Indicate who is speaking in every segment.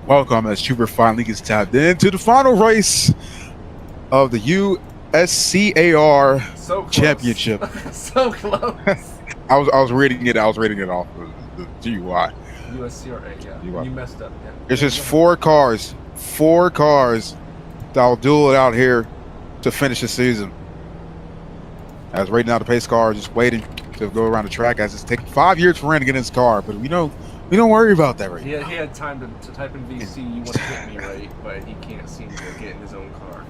Speaker 1: Welcome as Trooper finally gets tapped into the final race of the USCAR Championship.
Speaker 2: So close.
Speaker 1: I was reading it. I was reading it off of the GUI.
Speaker 2: USCRA, yeah.
Speaker 1: GUI.
Speaker 2: You messed up. Yeah.
Speaker 1: There's just four cars that'll duel it out here to finish the season. As right now the pace car is just waiting to go around the track, as it's taking 5 years for Rand to get in his car, but we don't worry about that right now.
Speaker 2: He had time to type in VC, you want to hit me, right? But he can't seem to get in his own car.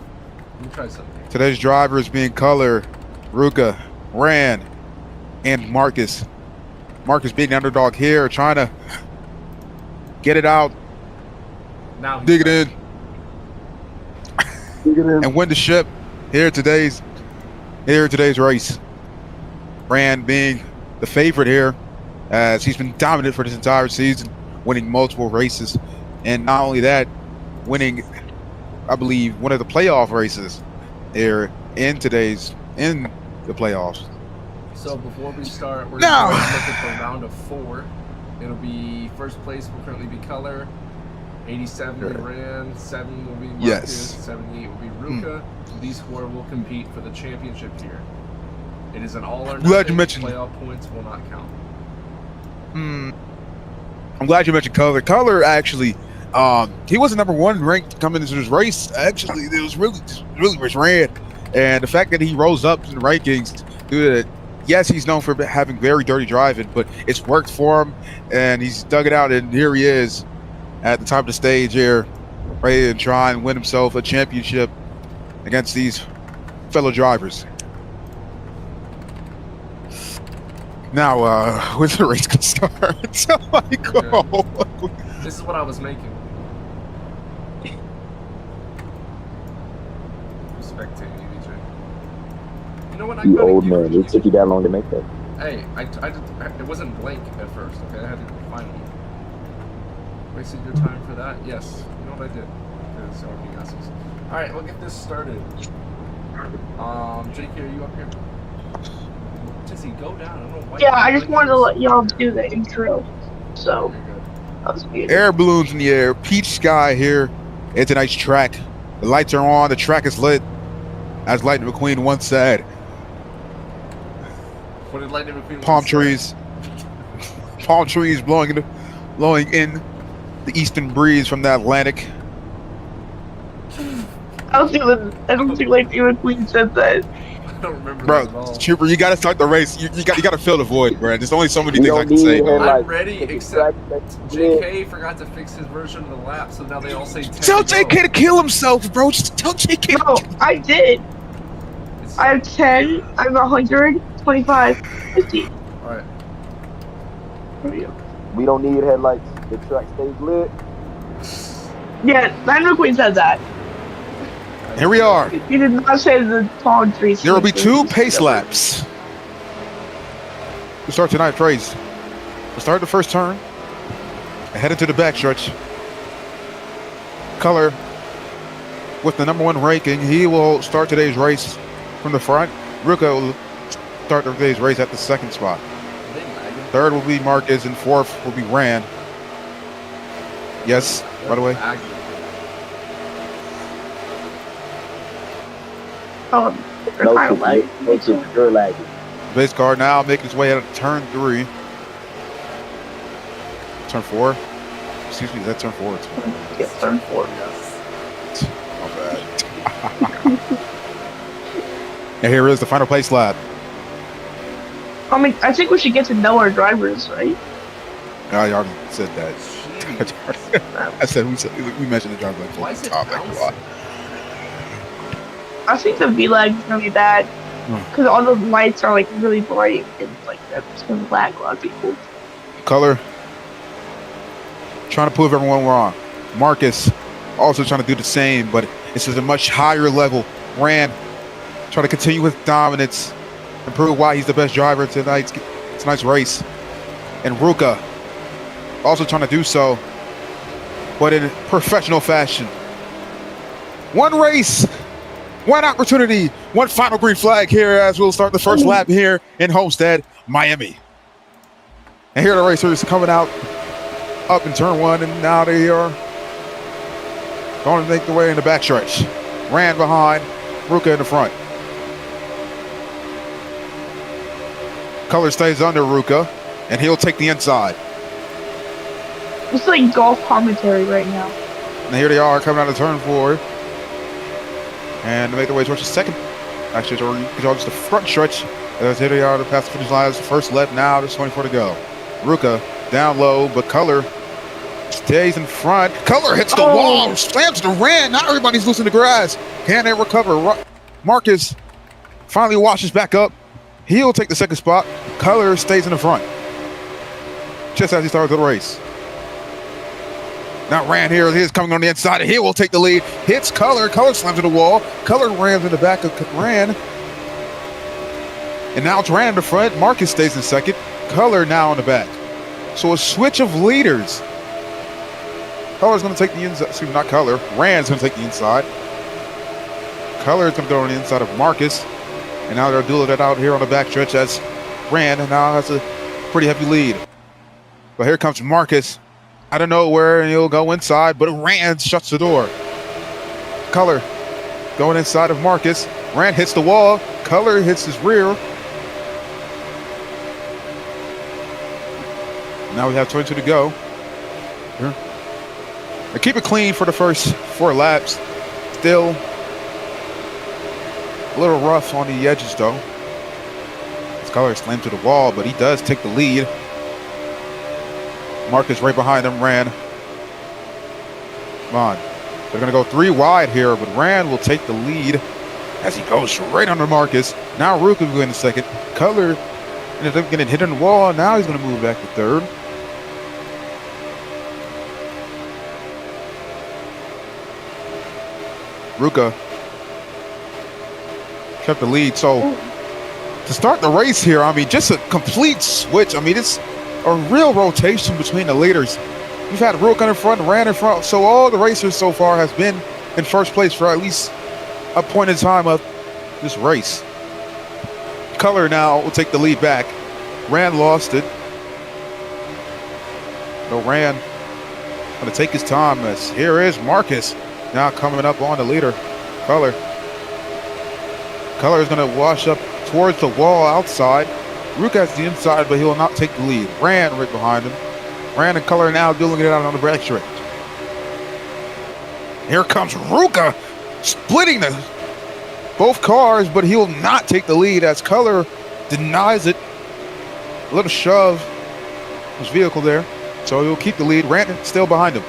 Speaker 2: Let me try something.
Speaker 1: Today's drivers being Color, Ruka, Rand, and Marcus. Marcus being the underdog here, trying to get it out,
Speaker 2: now
Speaker 1: dig it in, and win the ship here today's race. Rand being the favorite here, as he's been dominant for this entire season, winning multiple races, and not only that, winning, I believe, one of the playoff races here in the playoffs.
Speaker 2: So before we start, we're going to look at the round of 4. It'll be first place will currently be Color, 87 will be Rand, 7 will be Marcus, 78 will be Ruka. These 4 will compete for the championship here. It is an all or nothing. Playoff points will not count.
Speaker 1: I'm glad you mentioned Color. Color actually, he was the #1 ranked coming into this race. Actually, it was really was Rand, and the fact that he rose up in the rankings due to that. Yes, he's known for having very dirty driving, but it's worked for him, and he's dug it out, and here he is at the top of the stage here, ready to try and win himself a championship against these fellow drivers. Now, when's the race gonna start? Oh my God.
Speaker 2: This is what I was making. Spectating you, BJ. You know what?
Speaker 3: You old man. It took you that long to make that.
Speaker 2: Hey, it wasn't blank at first, okay? I had to find one. Wasted your time for that? Yes. You know what I did? Because you guesses. Alright, we'll get this started. JK, are you up here? Jesse, go down. I don't know why.
Speaker 4: Yeah, I just wanted to let y'all do the intro. So, that was beautiful.
Speaker 1: Air balloons in the air, peach sky here at tonight's track. The lights are on, the track is lit, as Lightning McQueen once said.
Speaker 2: What did Lightning McQueen
Speaker 1: Palm trees blowing in the eastern breeze from the Atlantic.
Speaker 4: I don't think Lightning McQueen said that.
Speaker 2: I don't remember
Speaker 1: bro,
Speaker 2: that at all.
Speaker 1: Trooper, you gotta start the race. You gotta fill the void, bro. There's only so many things I can say.
Speaker 2: I'm ready, except JK forgot to fix his version of the lap, so now they all say 10.
Speaker 1: Tell JK to kill himself, bro. Just tell JK.
Speaker 4: No, I did. I have 10, I have 100, 25, 50.
Speaker 2: Alright.
Speaker 3: We don't need headlights. The track stays lit.
Speaker 4: Yeah, Lightning McQueen said that.
Speaker 1: Here we are.
Speaker 4: He did not say the palm trees.
Speaker 1: There will be 2 pace laps to start tonight's race. We'll start the first turn and head into the backstretch. Color with the #1 ranking, he will start today's race from the front. Ruka will start today's race at the 2nd spot. 3rd will be Marcus, and 4th will be Rand. Yes, by the way.
Speaker 4: Oh,
Speaker 3: No, you're lagging.
Speaker 1: Base car now making its way out of turn 3. Turn 4. Excuse me, is that turn 4?
Speaker 4: Yes, turn 4.
Speaker 1: My bad. And here is the final place lap.
Speaker 4: I mean, I think we should get to know our drivers, right?
Speaker 1: I already said that. I said we mentioned the driver
Speaker 2: Why is it
Speaker 1: topic a lot.
Speaker 4: I think the VLAG is really bad because all the lights are like really bright and like that's gonna lag a lot of people.
Speaker 1: Color trying to prove everyone wrong. Marcus also trying to do the same, but this is a much higher level. Rand trying to continue with dominance and prove why he's the best driver in tonight's race. And Ruka also trying to do so, but in professional fashion. One race, one opportunity, one final green flag here as we'll start the first lap here in Homestead, Miami. And here the racers coming out up in turn 1, and now they are going to make the way in the backstretch. Ran behind, Ruka in the front. Color stays under Ruka, and he'll take the inside.
Speaker 4: It's like golf commentary right now.
Speaker 1: And here they are coming out of turn 4. And they make their way towards the second. Actually, it's just the front stretch. As here they are, the past the finish line. It's the first lap now. There's 24 to go. Ruka down low, but Color stays in front. Color hits the wall, slams the ran. Not everybody's losing the grass. Can they recover? Marcus finally washes back up. He'll take the second spot. Color stays in the front. Just as he started the race. Now Rand here is coming on the inside, and he will take the lead. Hits Color. Color slams to the wall. Color rams in the back of Rand. And now it's Rand in the front. Marcus stays in second. Color now in the back. So a switch of leaders. Color's going to take the inside. Excuse me, not Color. Rand's going to take the inside. Color's going to go on the inside of Marcus. And now they're dueling it out here on the backstretch as Rand now has a pretty heavy lead. But here comes Marcus out of nowhere, and he'll go inside, but Rand shuts the door. Color going inside of Marcus. Rand hits the wall. Color hits his rear. Now we have 22 to go. Here. They keep it clean for the first 4 laps. Still a little rough on the edges, though. His Color slammed to the wall, but he does take the lead. Marcus right behind him, Rand. Come on. They're going to go 3 wide here, but Rand will take the lead as he goes right under Marcus. Now Ruka will go in second. Color ended up getting hit on the wall. Now he's going to move back to third. Ruka kept the lead. So to start the race here, I mean, just a complete switch. I mean, it's a real rotation between the leaders. We've had Ruka in front, Rand in front. So all the racers so far has been in first place for at least a point in time of this race. Color now will take the lead back. Rand lost it. So Rand going to take his time as here is Marcus now coming up on the leader. Color is going to wash up towards the wall outside. Ruka has the inside, but he will not take the lead. Rand right behind him. Rand and Color now dueling it out on the back stretch. Here comes Ruka splitting both cars, but he will not take the lead as Color denies it. A little shove his vehicle there, so he'll keep the lead. Rand still behind him.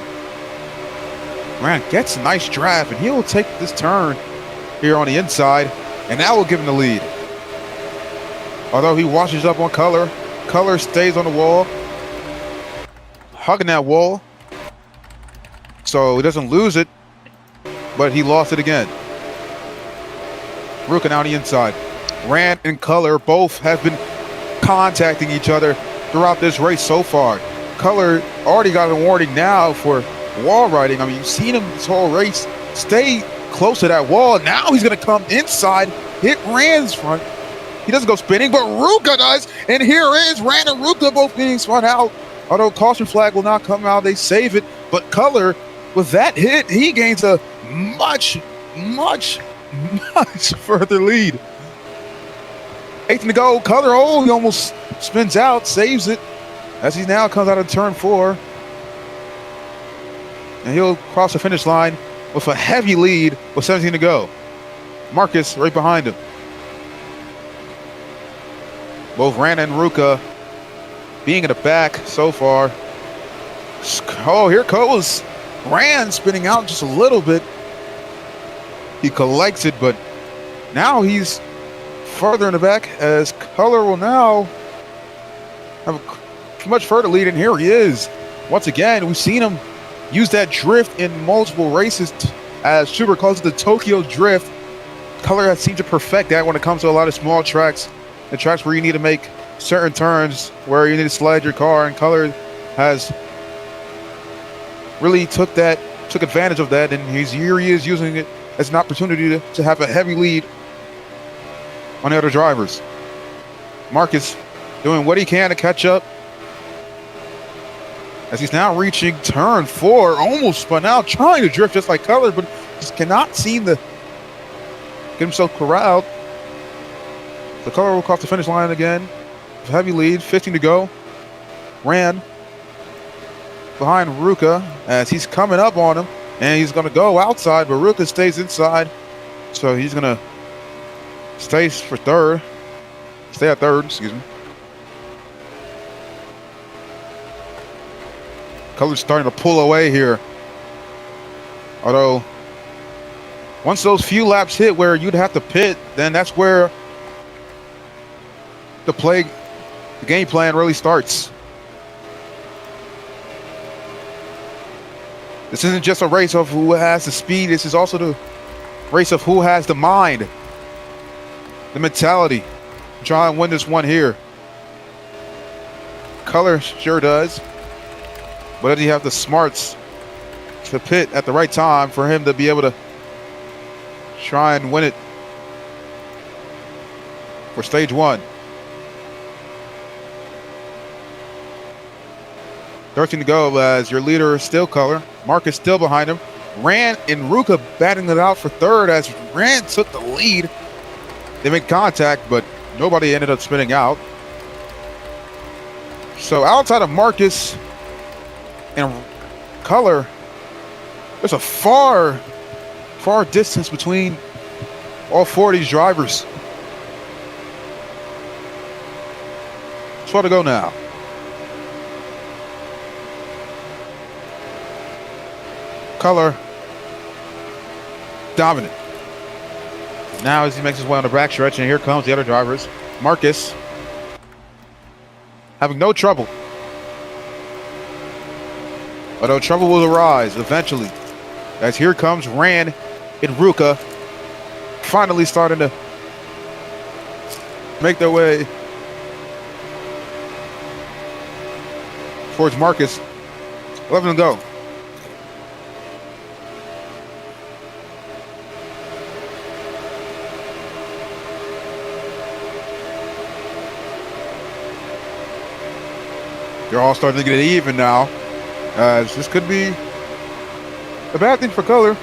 Speaker 1: Rand gets a nice drive, and he will take this turn here on the inside, and that will give him the lead. Although he washes up on Color, Color stays on the wall, hugging that wall, so he doesn't lose it, but he lost it again. Ruka now on the inside. Rand and Color both have been contacting each other throughout this race so far. Color already got a warning now for wall riding. I mean, you've seen him this whole race stay close to that wall. Now he's going to come inside, hit Rand's front. He doesn't go spinning, but Ruka does. And here is Rand and Ruka both being spun out. Although caution flag will not come out, they save it. But Color, with that hit, he gains a much further lead. 8 to go. Color, he almost spins out, saves it as he now comes out of turn 4. And he'll cross the finish line with a heavy lead with 17 to go. Marcus right behind him. Both Rand and Ruka being in the back so far. Oh, here goes Rand spinning out just a little bit. He collects it, but now he's further in the back as Color will now have a much further lead. And here he is. Once again, we've seen him use that drift in multiple races, as Schubert calls it the Tokyo drift. Color has seemed to perfect that when it comes to a lot of small tracks, the tracks where you need to make certain turns, where you need to slide your car, and Color has really took advantage of that, and he is using it as an opportunity to have a heavy lead on the other drivers. Marcus doing what he can to catch up. as he's now reaching turn 4, almost spun out, trying to drift just like Color, but just cannot seem to get himself corralled. The Color will cross the finish line again. Heavy lead, 15 to go. Ran behind Ruka as he's coming up on him, and he's going to go outside, but Ruka stays inside, so he's going to stay at third, excuse me. Color's starting to pull away here. Although, once those few laps hit where you'd have to pit, then that's where the game plan really starts. This isn't just a race of who has the speed. This is also the race of who has the mind, the mentality. Try and win this one here. Color sure does. But does he have the smarts to pit at the right time for him to be able to try and win it for stage 1? 13 to go as your leader is still Color. Marcus still behind him. Rand and Ruka batting it out for third as Rand took the lead. They made contact, but nobody ended up spinning out. So outside of Marcus and Color, there's a far distance between all 4 of these drivers. It's far to go now. Color dominant. Now as he makes his way on the back stretch, and here comes the other drivers. Marcus having no trouble. Although trouble will arise eventually, as here comes Rand and Ruka finally starting to make their way towards Marcus. 11 to go. They're all starting to get it even now. This could be a bad thing for Color.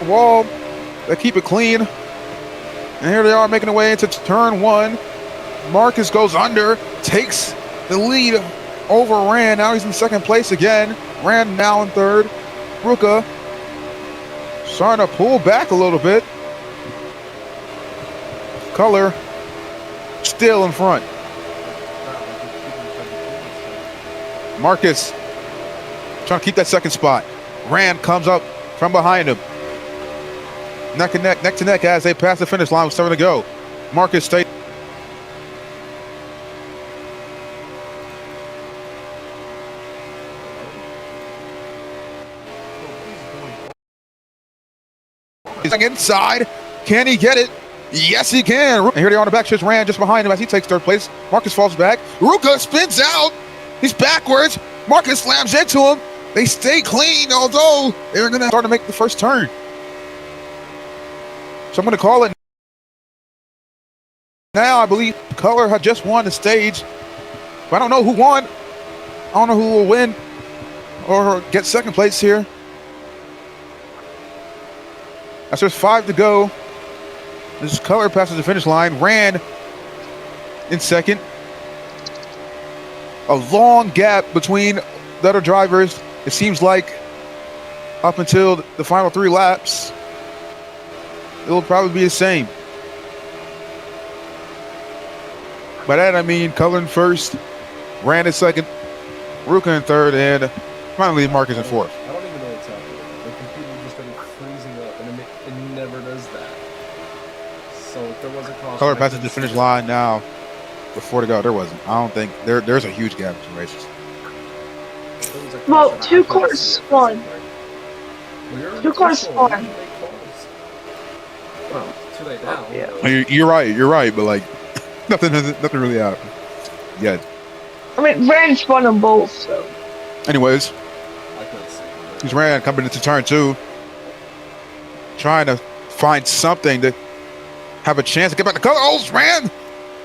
Speaker 1: Wall, they keep it clean. And here they are making their way into turn 1. Marcus goes under, takes the lead over Rand. Now he's in second place again. Rand now in third. Ruka starting to pull back a little bit. Color still in front. Marcus trying to keep that second spot. Rand comes up from behind him. Neck to neck as they pass the finish line with 7 to go. Marcus stays. He's inside. Can he get it? Yes, he can. And here they are on the back stretch. Rand just behind him as he takes third place. Marcus falls back. Ruka spins out. He's backwards. Marcus slams into him. They stay clean, although they're going to start to make the first turn. So I'm going to call it now. I believe Color had just won the stage, but I don't know who won. I don't know who will win. or get second place here. As there's 5 to go. This Color passes the finish line. Ran in second. A long gap between the other drivers. It seems like up until the final 3 laps, it will probably be the same. By that I mean Color in first, Ran in second, Ruka in third, and finally Marcus in fourth.
Speaker 2: I don't even know what's happening. The computer just started freezing up, and it never does that. So if there was a caution,
Speaker 1: Color passes the finish line now. Before to go, there wasn't. I don't think there's a huge gap between races.
Speaker 4: Well, 2 cars spawned. 2 cars spawned.
Speaker 2: Well, too late now.
Speaker 4: Yeah.
Speaker 1: You're right, but like nothing really happened yet.
Speaker 4: I mean, Ran spawned them both, so.
Speaker 1: Anyways,
Speaker 2: I couldn't see.
Speaker 1: he's Ran coming into turn 2, trying to find something to have a chance to get back to Color. Oh, Ran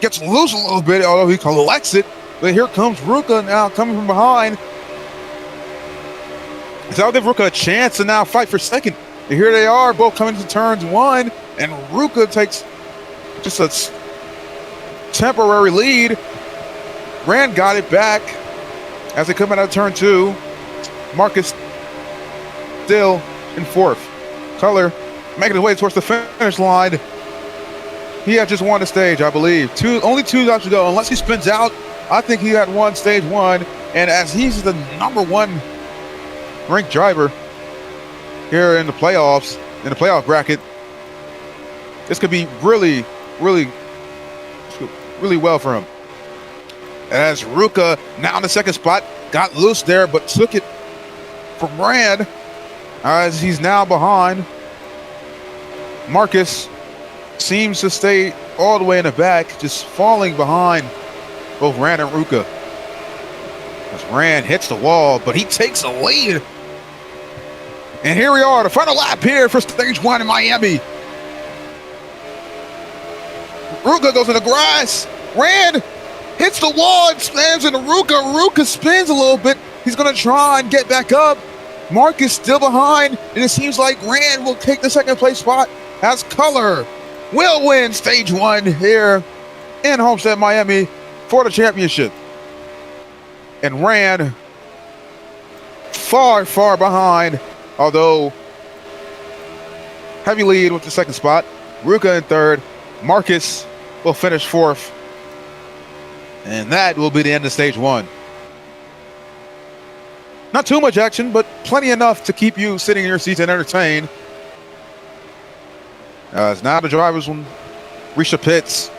Speaker 1: gets loose a little bit, although he collects it. But here comes Ruka now coming from behind. So that'll give Ruka a chance to now fight for second. And here they are, both coming into turns 1, and Ruka takes just a temporary lead. Ran got it back as they come out of turn 2. Marcus still in fourth. Color making his way towards the finish line. He had just won the stage, I believe. Only 2 laps to go. Unless he spins out, I think he had won stage 1. And as he's the number 1 ranked driver here in the playoffs, in the playoff bracket, this could be really well for him. As Ruka now in the second spot, got loose there, but took it from Ran as he's now behind. Marcus seems to stay all the way in the back, just falling behind both Ran and Ruka. As Ran hits the wall, but he takes a lead. And here we are, the final lap here for stage 1 in Miami. Ruka goes in the grass. Ran hits the wall and slams into Ruka. Ruka spins a little bit. He's going to try and get back up. Marcus still behind, and it seems like Ran will take the second place spot as Color will win stage 1 here in Homestead, Miami for the championship. And Ran far behind, although heavy lead with the second spot. Ruka in third. Marcus will finish fourth. And that will be the end of stage 1. Not too much action, but plenty enough to keep you sitting in your seats and entertained. As now the drivers will reach the pits.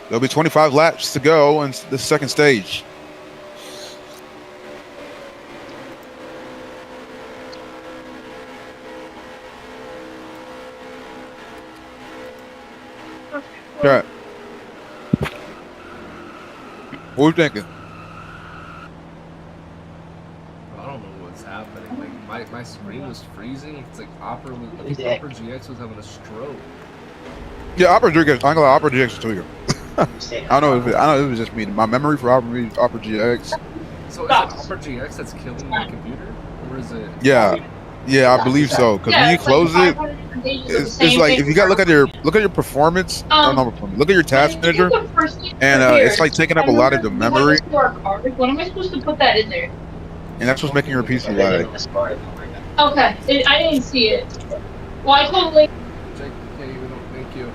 Speaker 1: There'll be 25 laps to go in the second stage. All right. What are you thinking?
Speaker 2: I don't know what's happening. Like my screen was freezing. It's like Opera GX was having a stroke.
Speaker 1: Yeah, Opera GX. I'm gonna lie, Opera GX is tweaking. I don't know if it was just me. My memory for Opera GX.
Speaker 2: So is it Opera GX that's killing my computer, or is it?
Speaker 1: Yeah, I believe so. Because when you close it, it's like if you got look at your performance. Look at your task manager, and it's like taking up a lot of the memory.
Speaker 5: When am I supposed to put that in there?
Speaker 1: And that's what's making your PC lag.
Speaker 5: Okay, I didn't see it. Well, I totally.
Speaker 2: JK, we don't thank you.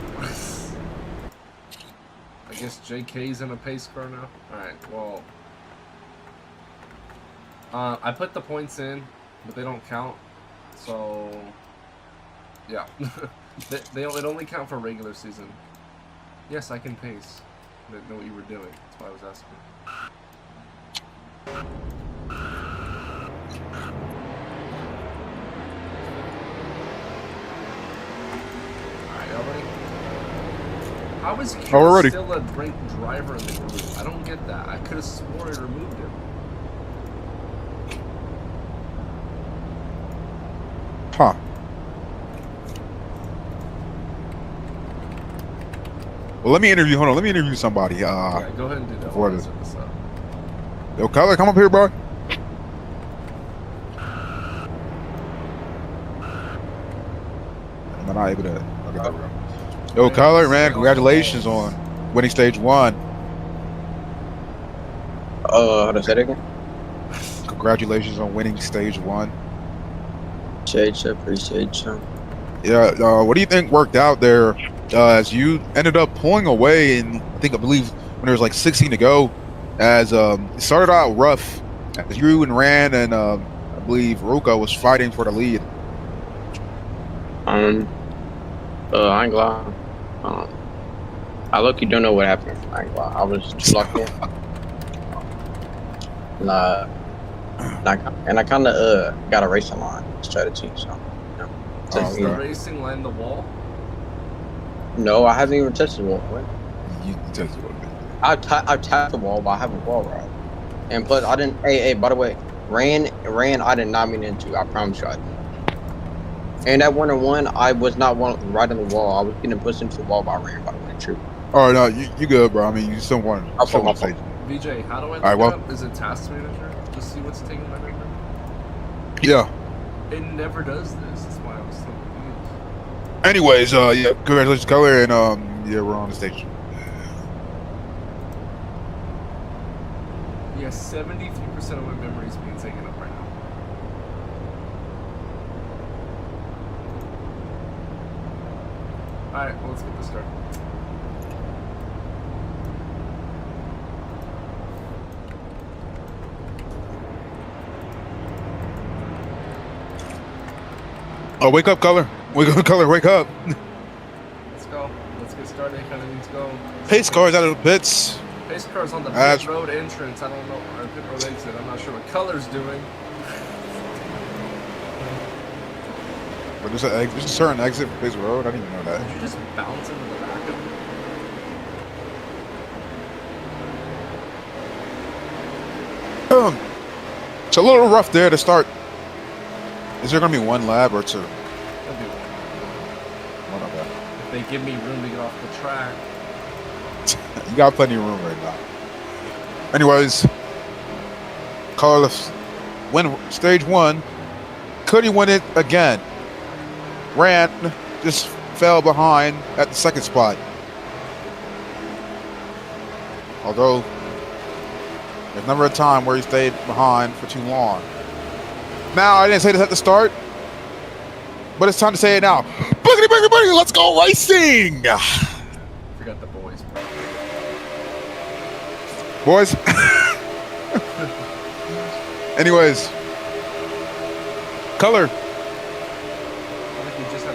Speaker 2: I guess JK's in a pace car now. All right, well, I put the points in, but they don't count. So, yeah, it only count for regular season. Yes, I can pace. I didn't know what you were doing. That's why I was asking. Alright, y'all ready? How is Q still a ranked driver in the group? I don't get that. I could have sworn I removed him.
Speaker 1: Huh. Well, let me interview. Hold on. Let me interview somebody.
Speaker 2: Yeah, go ahead and do that.
Speaker 1: Yo, Color, come up here, bro. not able to look at the room. Yo, Color, man, congratulations on winning stage 1.
Speaker 6: How to say it again?
Speaker 1: Congratulations on winning stage 1.
Speaker 6: Appreciate you.
Speaker 1: Yeah, what do you think worked out there as you ended up pulling away in, I believe, when there was like 16 to go, as it started out rough, as you and Rand and I believe Ruka was fighting for the lead.
Speaker 6: I ain't gonna lie. I look-y don't know what happened. I ain't gonna lie. I was too locked in. And I kind of got a racing line strategy, so.
Speaker 2: Does the racing line the wall?
Speaker 6: No, I haven't even touched the wall.
Speaker 1: You touched the wall.
Speaker 6: I tapped the wall, but I have a wall ride. And plus, I didn't. Hey, by the way, ran. I did not mean into. I promise you, I didn't. And that 1-on-1, I was not right on the wall. I was getting pushed into the wall by Ran. By the way, true.
Speaker 1: Oh no, you good, bro. I mean, you still want to say.
Speaker 2: VJ, how do I look up? Is it Task Manager? Just see what's taking my number?
Speaker 1: Yeah.
Speaker 2: It never does this. That's why I was so confused.
Speaker 1: Anyways, yeah, congratulations, Color, and yeah, we're on the stage.
Speaker 2: Yeah, 73% of my memory is being taken up right now. Alright, well, let's get this started.
Speaker 1: Oh, wake up, Color. Wake up, Color, wake up.
Speaker 2: Let's go. Let's get started. Kind of need to go.
Speaker 1: Pace car's out of the pits.
Speaker 2: Pace car's on the pit road entrance. I don't know. Or pit road exit. I'm not sure what Color's doing.
Speaker 1: But there's a certain exit for Pace Road. I didn't even know that.
Speaker 2: Did you just bounce into the back of
Speaker 1: it? It's a little rough there to start. Is there going to be one lap or two?
Speaker 2: There'll be one.
Speaker 1: Okay.
Speaker 2: If they give me room to get off the track.
Speaker 1: You got plenty of room right now. Anyways, Carlos win stage 1. Could he win it again? Rand just fell behind at the second spot. Although there's never a time where he stayed behind for too long. Now, I didn't say this at the start, but it's time to say it now. Boogity, boogity, boogity, let's go racing!
Speaker 2: Forgot the boys, bro.
Speaker 1: Boys? Anyways. Color.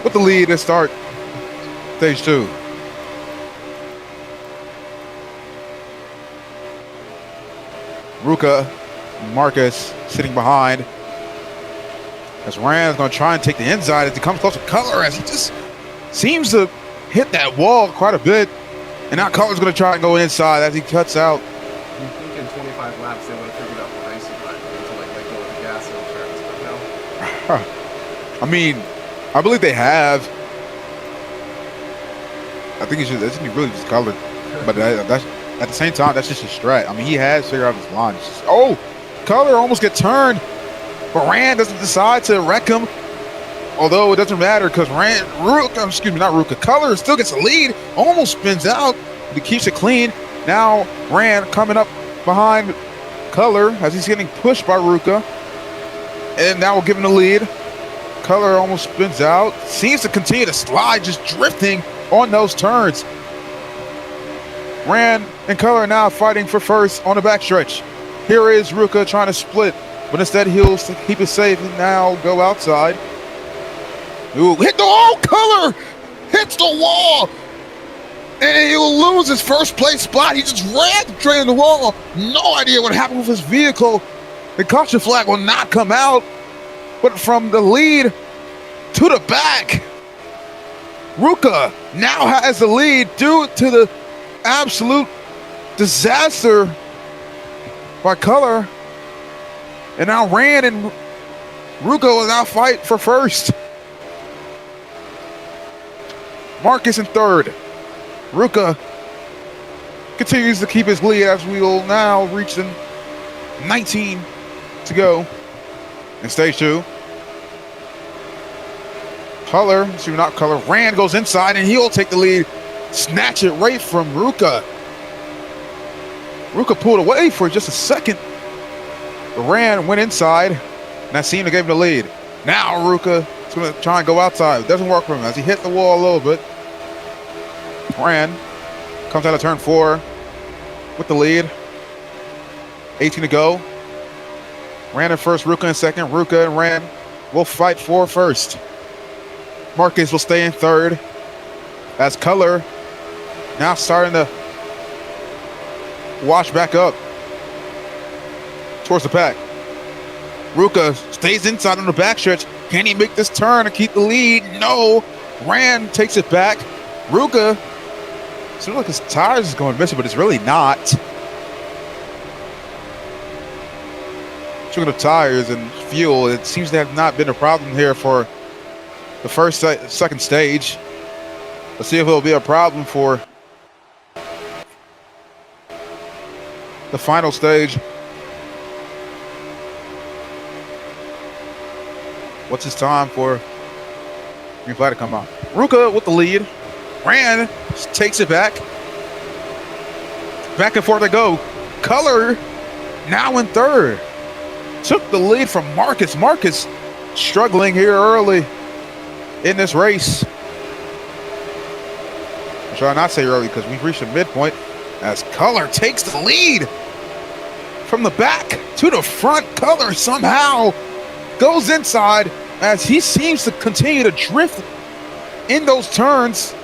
Speaker 1: With the lead to start stage 2. Ruka, Marcus sitting behind. As Rand's going to try and take the inside as he comes close to Color, as he just seems to hit that wall quite a bit. And now Color's going to try and go inside as he cuts out.
Speaker 2: You think in 25 laps they would have figured out the racing line to like let go of the gas and turns, but no.
Speaker 1: I mean, I believe they have. I think it's really just Color. But that's at the same time, that's just a strat. I mean, he has figured out his line. Oh, Color almost get turned. But Rand doesn't decide to wreck him. Although it doesn't matter because Color still gets the lead. Almost spins out. But he keeps it clean. Now Rand coming up behind Color as he's getting pushed by Ruka. And now we're giving the lead. Color almost spins out. Seems to continue to slide, just drifting on those turns. Rand and Color now fighting for first on the backstretch. Here is Ruka trying to split. But instead, he'll keep it safe and now go outside. Ooh, hit the wall! Color hits the wall! And he'll lose his first place spot. He just ran straight in the wall. No idea what happened with his vehicle. The caution flag will not come out. But from the lead to the back, Ruka now has the lead due to the absolute disaster by Color. And now Rand and Ruka will now fight for first. Marcus in third. Ruka continues to keep his lead as we will now reach the 19 to go in stage 2. Color, excuse me, not Color. Rand goes inside and he'll take the lead. Snatch it right from Ruka. Ruka pulled away for just a second. Rand went inside. Nassim gave him the lead. Now Ruka is going to try and go outside. It doesn't work for him as he hit the wall a little bit. Rand comes out of turn 4 with the lead. 18 to go. Rand in first, Ruka in second. Ruka and Rand will fight for first. Marcus will stay in third. As Color now starting to wash back up towards the pack. Ruka stays inside on the backstretch. Can he make this turn and keep the lead? No. Rand takes it back. Ruka, seems like his tires is going missing, but it's really not. Speaking of tires and fuel, it seems to have not been a problem here for the second stage. Let's see if it'll be a problem for the final stage. What's his time for green flag to come out? Ruka with the lead. Rand takes it back. Back and forth they go. Color now in third. Took the lead from Marcus. Marcus struggling here early in this race. I shall not say early because we've reached the midpoint as Color takes the lead from the back to the front. Color somehow goes inside as he seems to continue to drift in those turns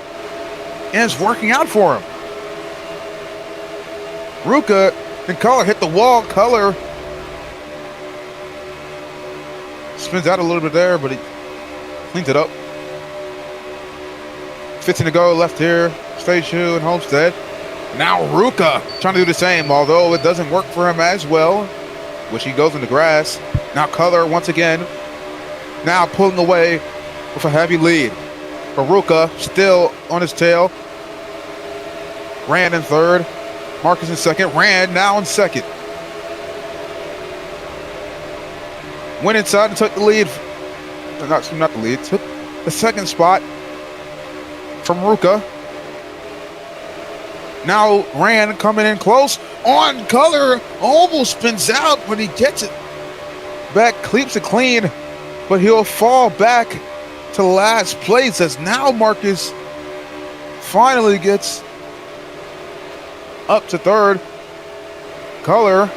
Speaker 1: and it's working out for him. Ruka and Color hit the wall. Color spins out a little bit there, but he cleans it up. 15 to go left here. Stage 2 and Homestead. Now Ruka trying to do the same, although it doesn't work for him as well, which he goes in the grass. Now Color once again, now pulling away with a heavy lead. But Ruka still on his tail. Rand in third. Marcus in second. Rand now in second. Went inside and took the lead. Not the lead. Took the second spot from Ruka. Now Rand coming in close on Color. Almost spins out, but he gets it back, keeps it clean, but he'll fall back to last place as now Marcus finally gets up to third. Color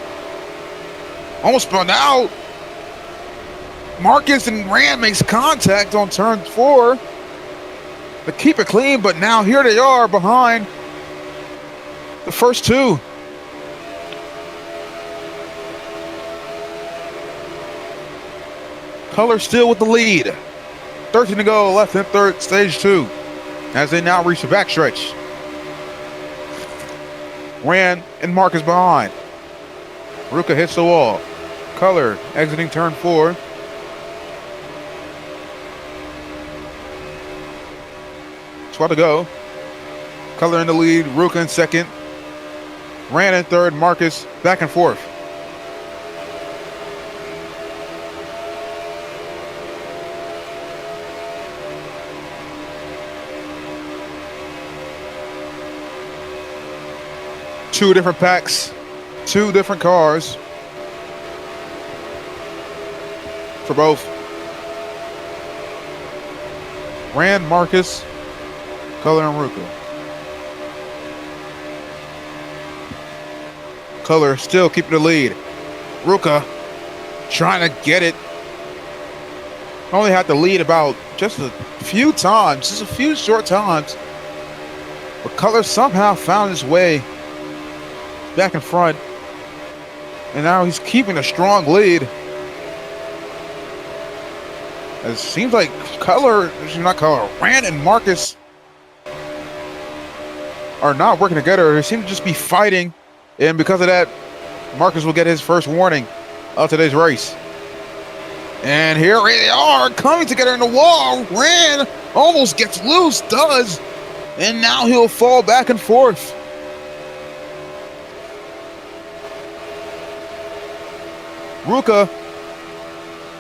Speaker 1: almost spun out. Marcus and Rand makes contact on turn 4 to keep it clean, but now here they are behind the first two. Color still with the lead. 13 to go left in third, stage 2, as they now reach the backstretch. Rand and Marcus behind. Ruka hits the wall. Color exiting turn 4. To go. Color in the lead, Ruka in second. Rand in third, Marcus back and forth. Two different packs, two different cars for both. Rand, Marcus, Color and Ruka. Color still keeping the lead. Ruka trying to get it. Only had to lead about just a few times, just a few short times. But Color somehow found his way back in front. And now he's keeping a strong lead. It seems like Rand and Marcus are not working together. They seem to just be fighting, and because of that, Marcus will get his first warning of today's race. And here they are coming together in the wall. Rand almost gets loose, does, and now he'll fall back and forth. Ruka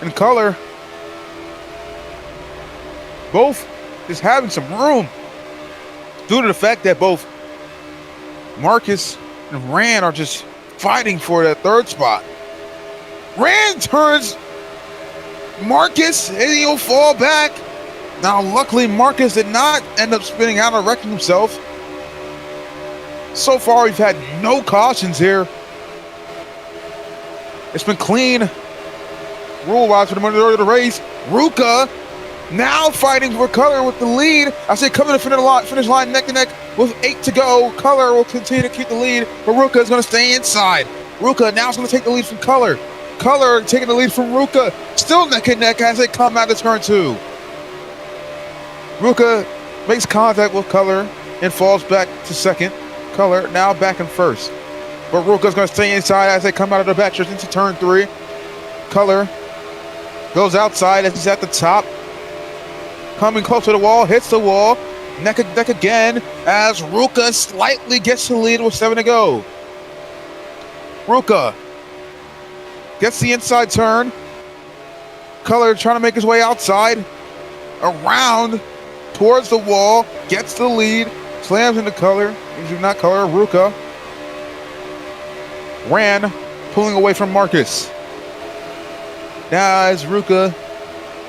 Speaker 1: and Color both just having some room due to the fact that both Marcus and Rand are just fighting for that third spot. Rand turns Marcus and he'll fall back. Now, luckily, Marcus did not end up spinning out or wrecking himself. So far, we've had no cautions here. It's been clean rule-wise for the majority of the race. Ruka now fighting for Color with the lead. I say coming to finish line neck and neck with 8 to go. Color will continue to keep the lead, but Ruka is going to stay inside. Ruka now is going to take the lead from Color. Color taking the lead from Ruka. Still neck and neck as they come out of turn 2. Ruka makes contact with Color and falls back to second. Color now back in first. But Ruka's going to stay inside as they come out of the backstretch into turn 3. Color goes outside as he's at the top. Coming close to the wall, hits the wall. Neck and neck again as Ruka slightly gets the lead with 7 to go. Ruka gets the inside turn. Color trying to make his way outside. Around towards the wall. Gets the lead. Slams into Color. Not Color, Ruka. Rand pulling away from Marcus. Now as Ruka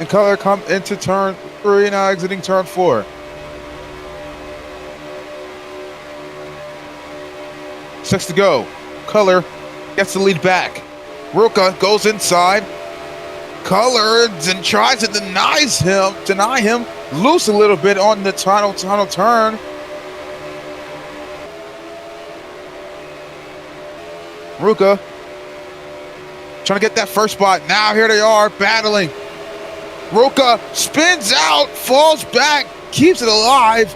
Speaker 1: and Color come into turn 3, now exiting turn 4. Six to go. Color gets the lead back. Ruka goes inside. Color and tries to deny him loose a little bit on the final turn. Ruka trying to get that first spot. Now here they are battling. Ruka spins out, falls back, keeps it alive,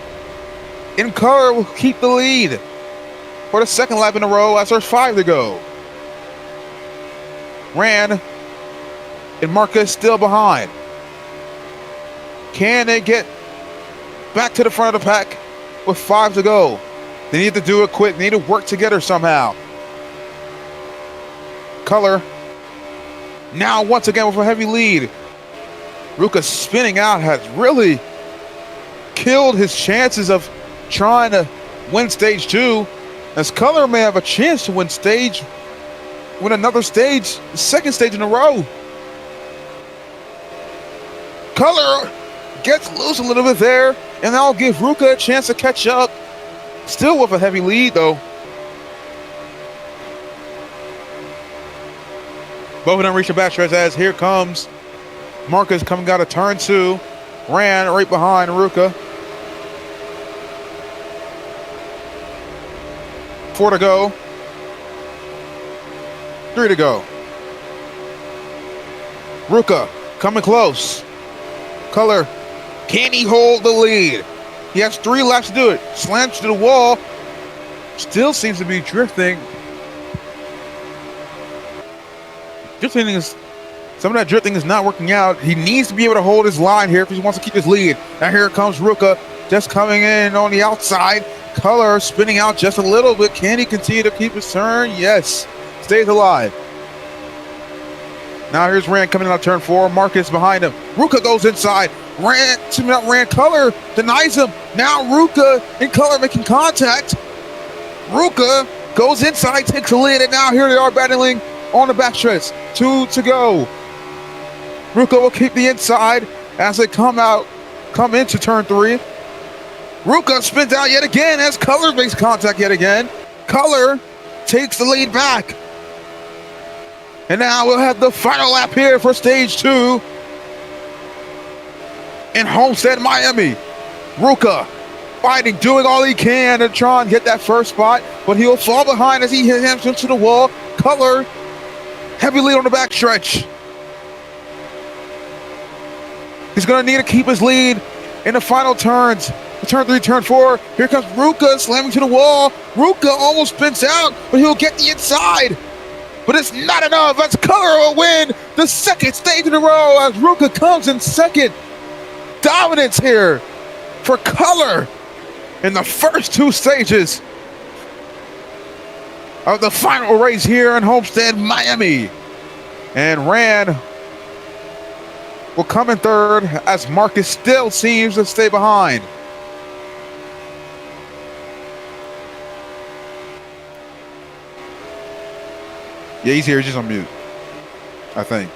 Speaker 1: and Color will keep the lead for the second lap in a row as there's 5 to go. Rand and Marcus still behind. Can they get back to the front of the pack with 5 to go? They need to do it quick. They need to work together somehow. Color now once again with a heavy lead. Ruka spinning out has really killed his chances of trying to win stage 2, as Color may have a chance to win another stage, the second stage in a row. Color gets loose a little bit there, and that'll give Ruka a chance to catch up. Still with a heavy lead though. Both of them reach the backstretch as here comes Marcus coming out of turn 2. Rand right behind Ruka. 4 to go. 3 to go. Ruka coming close. Color, can he hold the lead? He has 3 laps to do it. Slams to the wall. Still seems to be drifting. Some of that drifting is not working out. He needs to be able to hold his line here if he wants to keep his lead. Now here comes Ruka just coming in on the outside. Color spinning out just a little bit. Can he continue to keep his turn? Yes. Stays alive. Now here's Rand coming out turn 4. Marcus behind him. Ruka goes inside. Rand Color denies him. Now Ruka and Color making contact. Ruka goes inside, takes the lead, and now here they are battling on the backstretch. 2 to go. Ruka will keep the inside as they come into turn 3. Ruka spins out yet again as Color makes contact yet again. Color takes the lead back. And now we'll have the final lap here for stage 2 in Homestead, Miami. Ruka fighting, doing all he can to try and get that first spot, but he'll fall behind as he hits into the wall. Color, heavy lead on the backstretch. He's going to need to keep his lead in the final turns. Turn 3, turn 4. Here comes Ruka slamming to the wall. Ruka almost spins out, but he'll get the inside. But it's not enough as Color will win the second stage in a row as Ruka comes in second. Dominance here for Color in the first 2 stages of the final race here in Homestead, Miami. And Rand will come in third as Marcus still seems to stay behind. Yeah, he's here. He's just on mute, I think.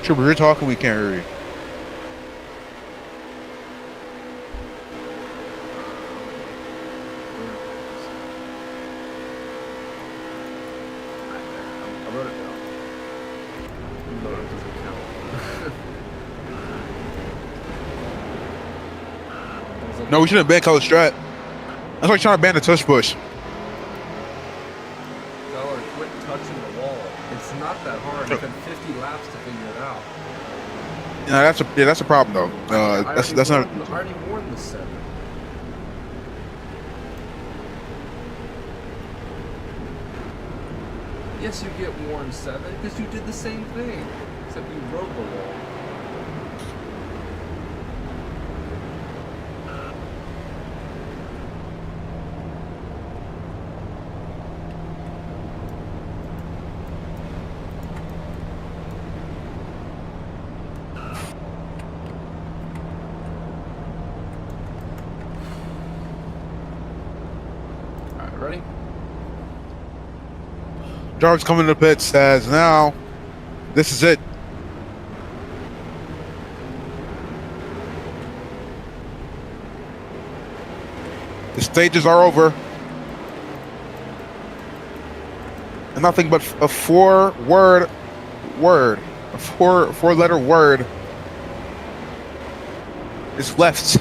Speaker 1: Sure, but you're talking, we can't hear you.
Speaker 2: I wrote it down. Even though it doesn't count.
Speaker 1: No, we shouldn't ban color strat. That's why he's trying to ban the tush push.
Speaker 2: Color, quit touching the wall. It's not that hard. It's been 50 laps to figure it out.
Speaker 1: That's a problem though. That's not.
Speaker 2: I already warned the 7. Yes, you get warned 7 because you did the same thing, except you rode the wall. Alright, ready?
Speaker 1: Jarvis coming to the pit says, now, this is it. The stages are over. And nothing but a four-letter word is left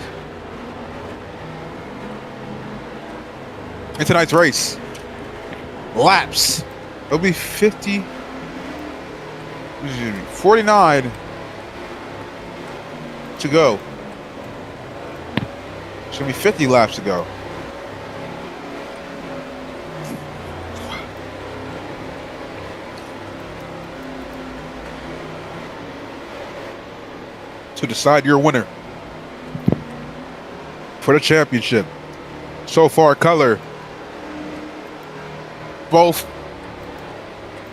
Speaker 1: in tonight's race. Laps. It'll be 49 to go. It's gonna be 50 laps to go. To decide your winner for the championship. So far, color. Both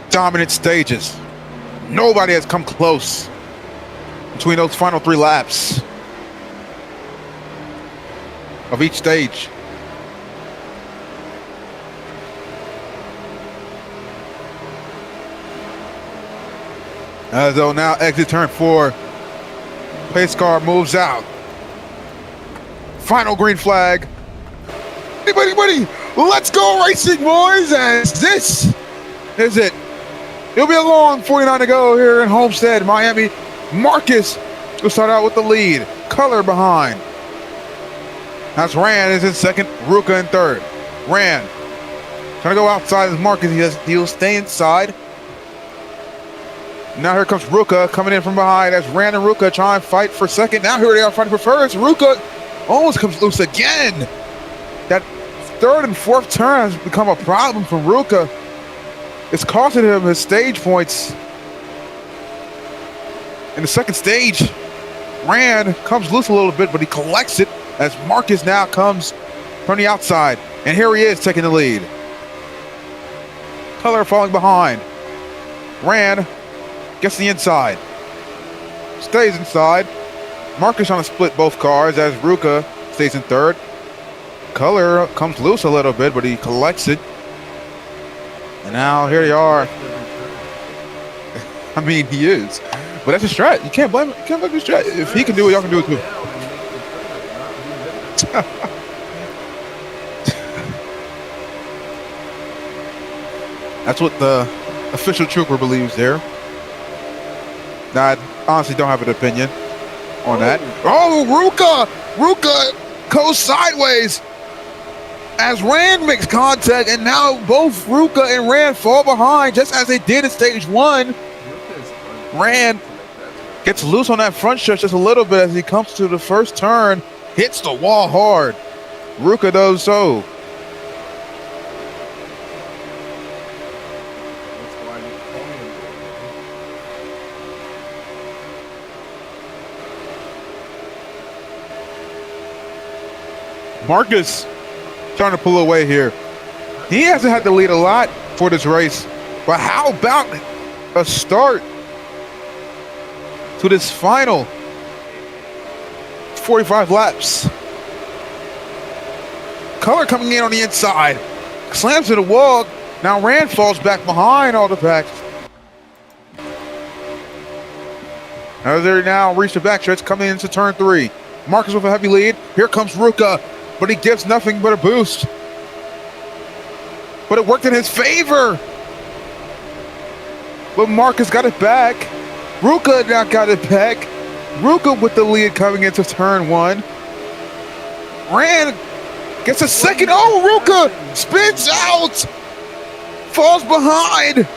Speaker 1: dominant stages. Nobody has come close between those final 3 laps of each stage. As though now exit turn 4. Pace car moves out. Final green flag. Anybody, let's go racing, boys, as this is it. It'll be a long 49 to go here in Homestead, Miami. Marcus will start out with the lead. Color behind. That's Rand is in second. Ruka in third. Rand trying to go outside as Marcus. He'll stay inside. Now here comes Ruka coming in from behind as Rand and Ruka try and fight for second. Now here they are fighting for first. Ruka almost comes loose again. That third and fourth turn has become a problem for Ruka. It's costing him his stage points. In the second stage, Rand comes loose a little bit, but he collects it as Marcus now comes from the outside. And here he is taking the lead. Color falling behind. Rand gets the inside. Stays inside. Marcus trying to split both cars as Ruka stays in third. Color comes loose a little bit, but he collects it. And now here they are. I mean, he is. But that's a strat. You can't blame him. You can't blame the strat. If he can do it, y'all can do it too. That's what the official trooper believes there. Now, I honestly don't have an opinion on that. Oh, Ruka goes sideways as Rand makes contact, and now both Ruka and Rand fall behind just as they did in stage 1. Rand gets loose on that front stretch just a little bit as he comes to the first turn, hits the wall hard. Ruka does so. Marcus trying to pull away here. He hasn't had to lead a lot for this race, but how about a start to this final 45 laps. Color coming in on the inside, slams to the wall. Now Rand falls back behind all the pack. As they now reach the backstretch, coming into turn 3. Marcus with a heavy lead. Here comes Ruka, but he gives nothing but a boost. But it worked in his favor. But Marcus got it back. Ruka now got it back. Ruka with the lead coming into turn 1. Rand gets a second. Oh, Ruka spins out. Falls behind.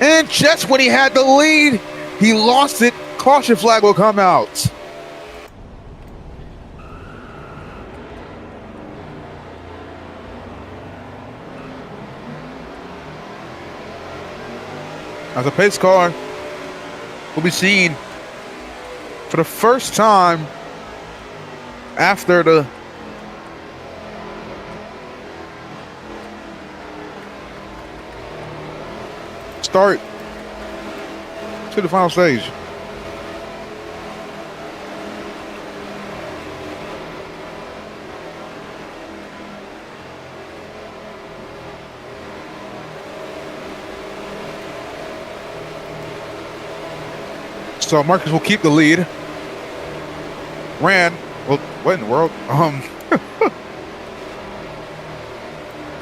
Speaker 1: And just when he had the lead, he lost it. Caution flag will come out. As a pace car will be seen for the first time after the start to the final stage. So Marcus will keep the lead. Well, what in the world?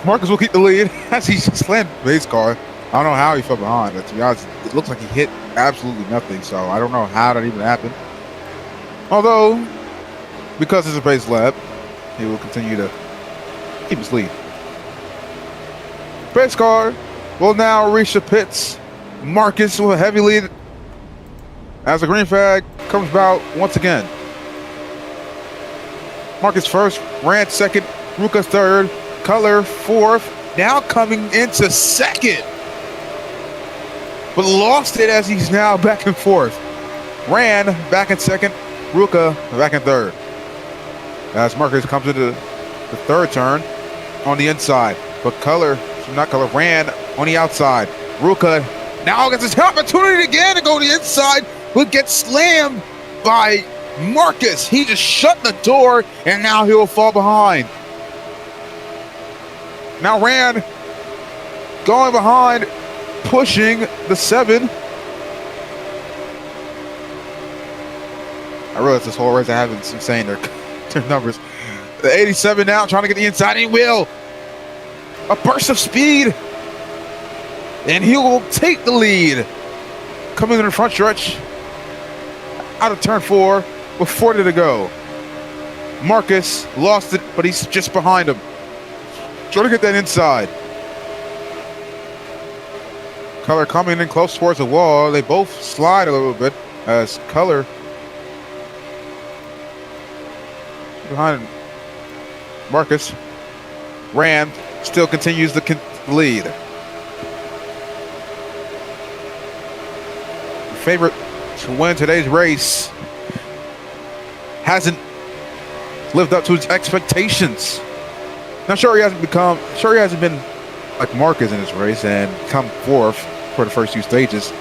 Speaker 1: Marcus will keep the lead as he slammed the base car. I don't know how he fell behind, but to be honest, it looks like he hit absolutely nothing, so I don't know how that even happened. Although, because it's a base lap, he will continue to keep his lead. Base car will now reach the pits. Marcus with a heavy lead as the green flag comes about once again. Marcus first, Rand second, Ruka third, Color fourth, now coming into second. But lost it as he's now back and forth. Rand back in second, Ruka back in third. As Marcus comes into the third turn on the inside. But Rand on the outside. Ruka now gets his opportunity again to go to the inside, but gets slammed by Marcus. He just shut the door, and now he'll fall behind. Now Rand going behind, pushing the 7. I realize this whole race I haven't been saying their numbers. The 87 now trying to get the inside, and he will. A burst of speed, and he will take the lead. Coming in the front stretch, out of turn 4 with 40 to go. Marcus lost it, but he's just behind him. Trying to get that inside. Color coming in close towards the wall. They both slide a little bit as Color behind Marcus. Rand still continues the lead. The favorite to win today's race hasn't lived up to his expectations. Not sure he hasn't been like Marcus in this race and come fourth for the first 2 stages.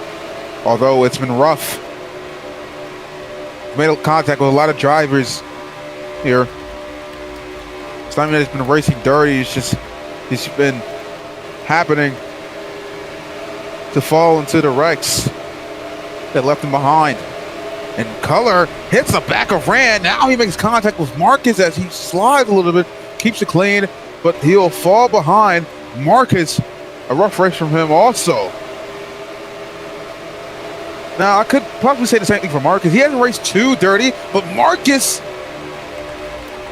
Speaker 1: Although it's been rough. Made contact with a lot of drivers here. It's not even that he's been racing dirty, it's been happening to fall into the wrecks that left him behind. And Color hits the back of Rand. Now he makes contact with Marcus as he slides a little bit, keeps it clean, but he'll fall behind Marcus. A rough race from him also. Now, I could probably say the same thing for Marcus. He hasn't raced too dirty, but Marcus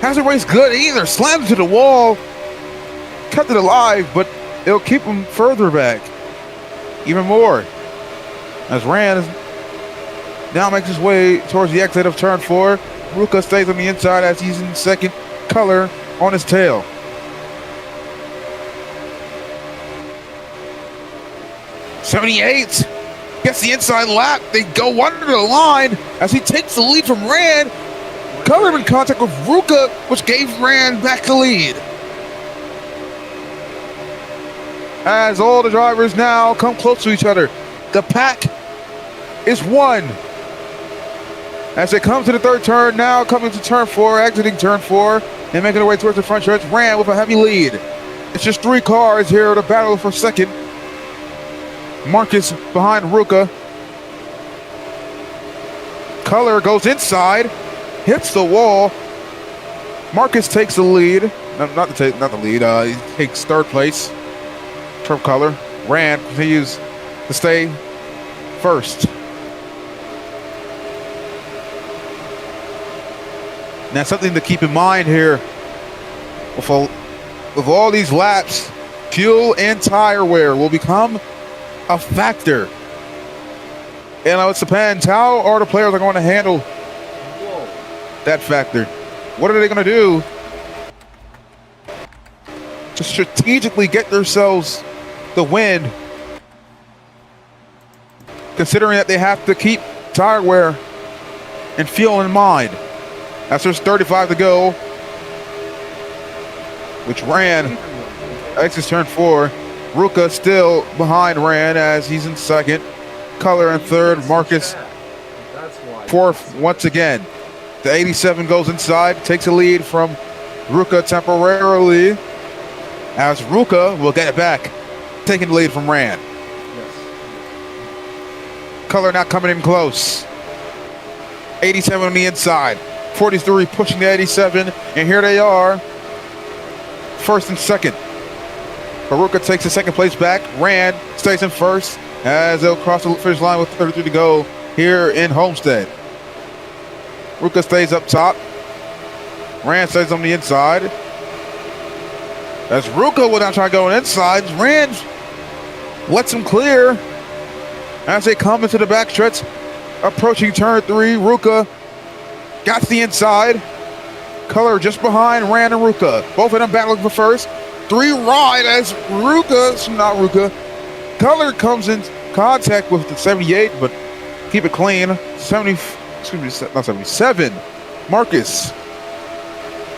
Speaker 1: hasn't raced good either. Slams to the wall, kept it alive, but it'll keep him further back even more. As Rand now makes his way towards the exit of turn 4. Ruka stays on the inside as he's in second, Color on his tail. '78 gets the inside lap. They go under the line as he takes the lead from Rand. Color in contact with Ruka, which gave Rand back the lead. as all the drivers now come close to each other. The pack is one. As they come to the third turn, now coming to turn 4, exiting turn 4, and making their way towards the front stretch. Ran with a heavy lead. It's just 3 cars here to battle for second. Marcus behind Ruka. Color goes inside, hits the wall. Marcus takes the lead. Not the lead. He takes third place. From Color. Ran continues to stay first. Now, something to keep in mind here. With all these laps, fuel and tire wear will become a factor. And it depends how are the players are going to handle that factor. What are they going to do to strategically get themselves the win, considering that they have to keep tire wear and fuel in mind? As there's 35 to go, which Ran exits turn 4. Ruka still behind Ran as he's in second. Color in third. Marcus fourth once again. The 87 goes inside, takes a lead from Ruka temporarily, as Ruka will get it back, taking the lead from Ran. Color now coming in close. 87 on the inside. 43 pushing the 87, and here they are, first and second. Baruka takes the second place back. Ran stays in first as they'll cross the finish line with 33 to go here in Homestead. Ruka stays up top. Ran stays on the inside. As Ruka will now try going inside, Ran lets him clear as they come into the backstretch, approaching turn 3. Ruka got the inside. Color just behind Ran and Ruka. Both of them battling for first. 3 wide as Color comes in contact with the 78, but keep it clean. 77. Marcus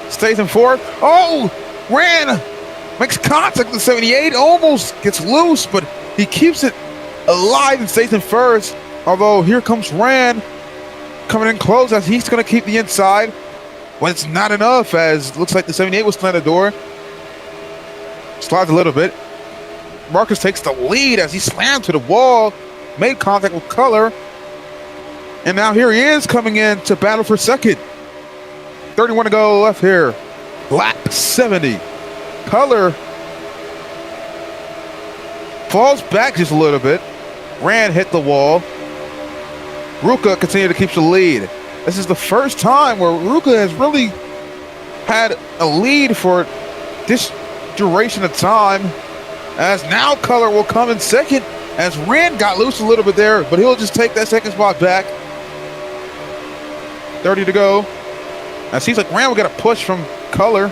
Speaker 1: stays in fourth. Oh, Ran makes contact with the 78. Almost gets loose, but he keeps it alive and stays in first. Although here comes Ran coming in close as he's going to keep the inside. When it's not enough, as looks like the 78 was still at the door. Slides a little bit. Marcus takes the lead as he slammed to the wall, made contact with Color. And now here he is coming in to battle for second. 31 to go left here. Lap 70. Color falls back just a little bit. Ran hit the wall. Ruka continued to keep the lead. This is the first time where Ruka has really had a lead for this duration of time. As now Color will come in second, as Ran got loose a little bit there, but he'll just take that second spot back. 30 to go. Now it seems like Ran will get a push from Color.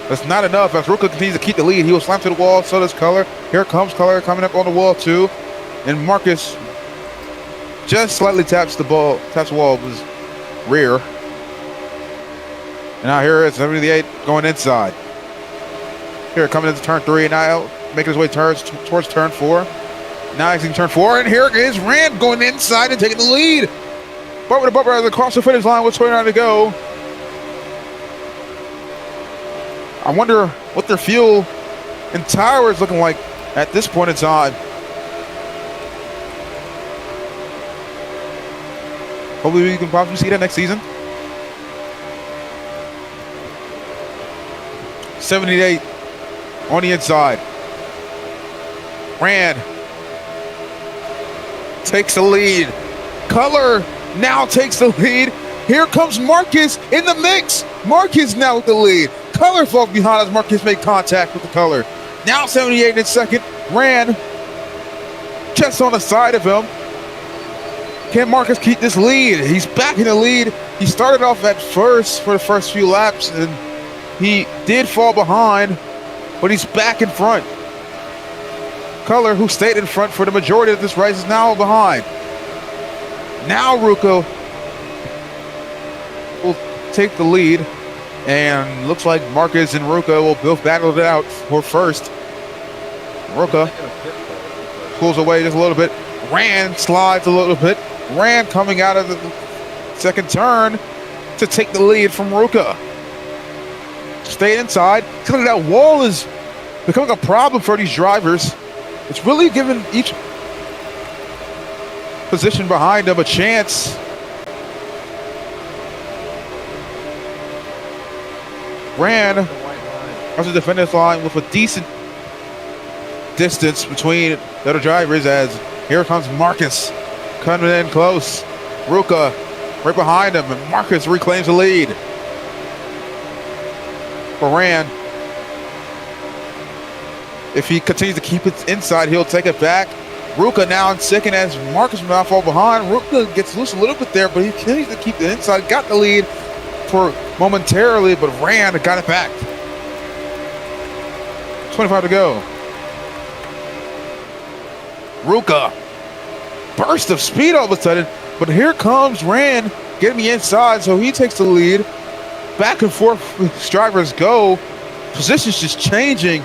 Speaker 1: That's not enough as Ruka continues to keep the lead. He will slam to the wall, so does Color. Here comes Color coming up on the wall too. And Marcus just slightly taps the wall of his rear. And now here is 78 going inside. Here coming into turn 3, now making his way towards turn 4. Now exiting turn 4, and here is Ran going inside and taking the lead. Bumper to bumper as they cross the finish line with 29 to go. I wonder what their fuel and tire is looking like at this point in time. Hopefully we can possibly see that next season. 78 on the inside. Ran takes the lead. Color now takes the lead. Here comes Marcus in the mix. Marcus now with the lead. Color falls behind as Marcus made contact with the Color. Now 78 in second. Ran just on the side of him. Can Marcus keep this lead? He's back in the lead. He started off at first for the first few laps, and he did fall behind, but he's back in front. Color, who stayed in front for the majority of this race, is now behind. Now Ruka will take the lead, and looks like Marcus and Ruka will both battle it out for first. Ruka pulls away just a little bit. Rand slides a little bit. Rand coming out of the second turn to take the lead from Ruka. Stay inside. Clearly that wall is becoming a problem for these drivers. It's really giving each position behind them a chance. Rand crosses the finish line with a decent distance between the other drivers as here comes Marcus coming in close. Ruka right behind him, and Marcus reclaims the lead. For Rand, if he continues to keep it inside, he'll take it back. Ruka now in second as Marcus will not fall behind. Ruka gets loose a little bit there, but he continues to keep the inside. Got the lead for momentarily, but Rand got it back. 25 to go. Ruka, burst of speed all of a sudden, but here comes Rand getting the inside, so he takes the lead. Back and forth drivers go. Positions just changing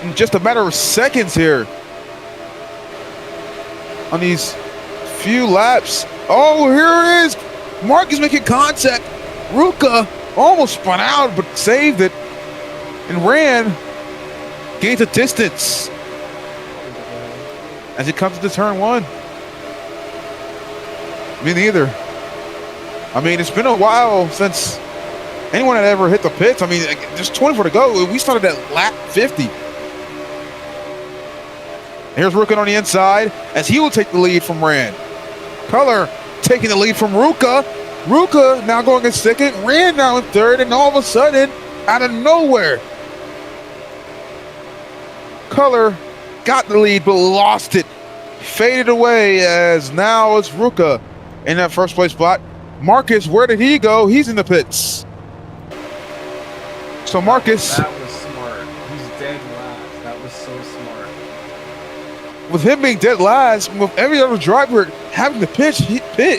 Speaker 1: in just a matter of seconds here on these few laps. Oh, here it is. Marcus making contact. Ruka almost spun out, but saved it. And Rand gains a distance as it comes to turn one. Me neither. I mean, it's been a while since anyone had ever hit the pits. I mean, there's 24 to go. We started at lap 50. Here's Ruka on the inside as he will take the lead from Rand. Color taking the lead from Ruka. Ruka now going in second. Rand now in third. And all of a sudden, out of nowhere, Color got the lead but lost it. Faded away as now it's Ruka in that first place spot. Marcus, where did he go? He's in the pits. So Marcus,
Speaker 2: That was smart. He's dead last. That was so smart.
Speaker 1: with him being dead last, with every other driver having to pit,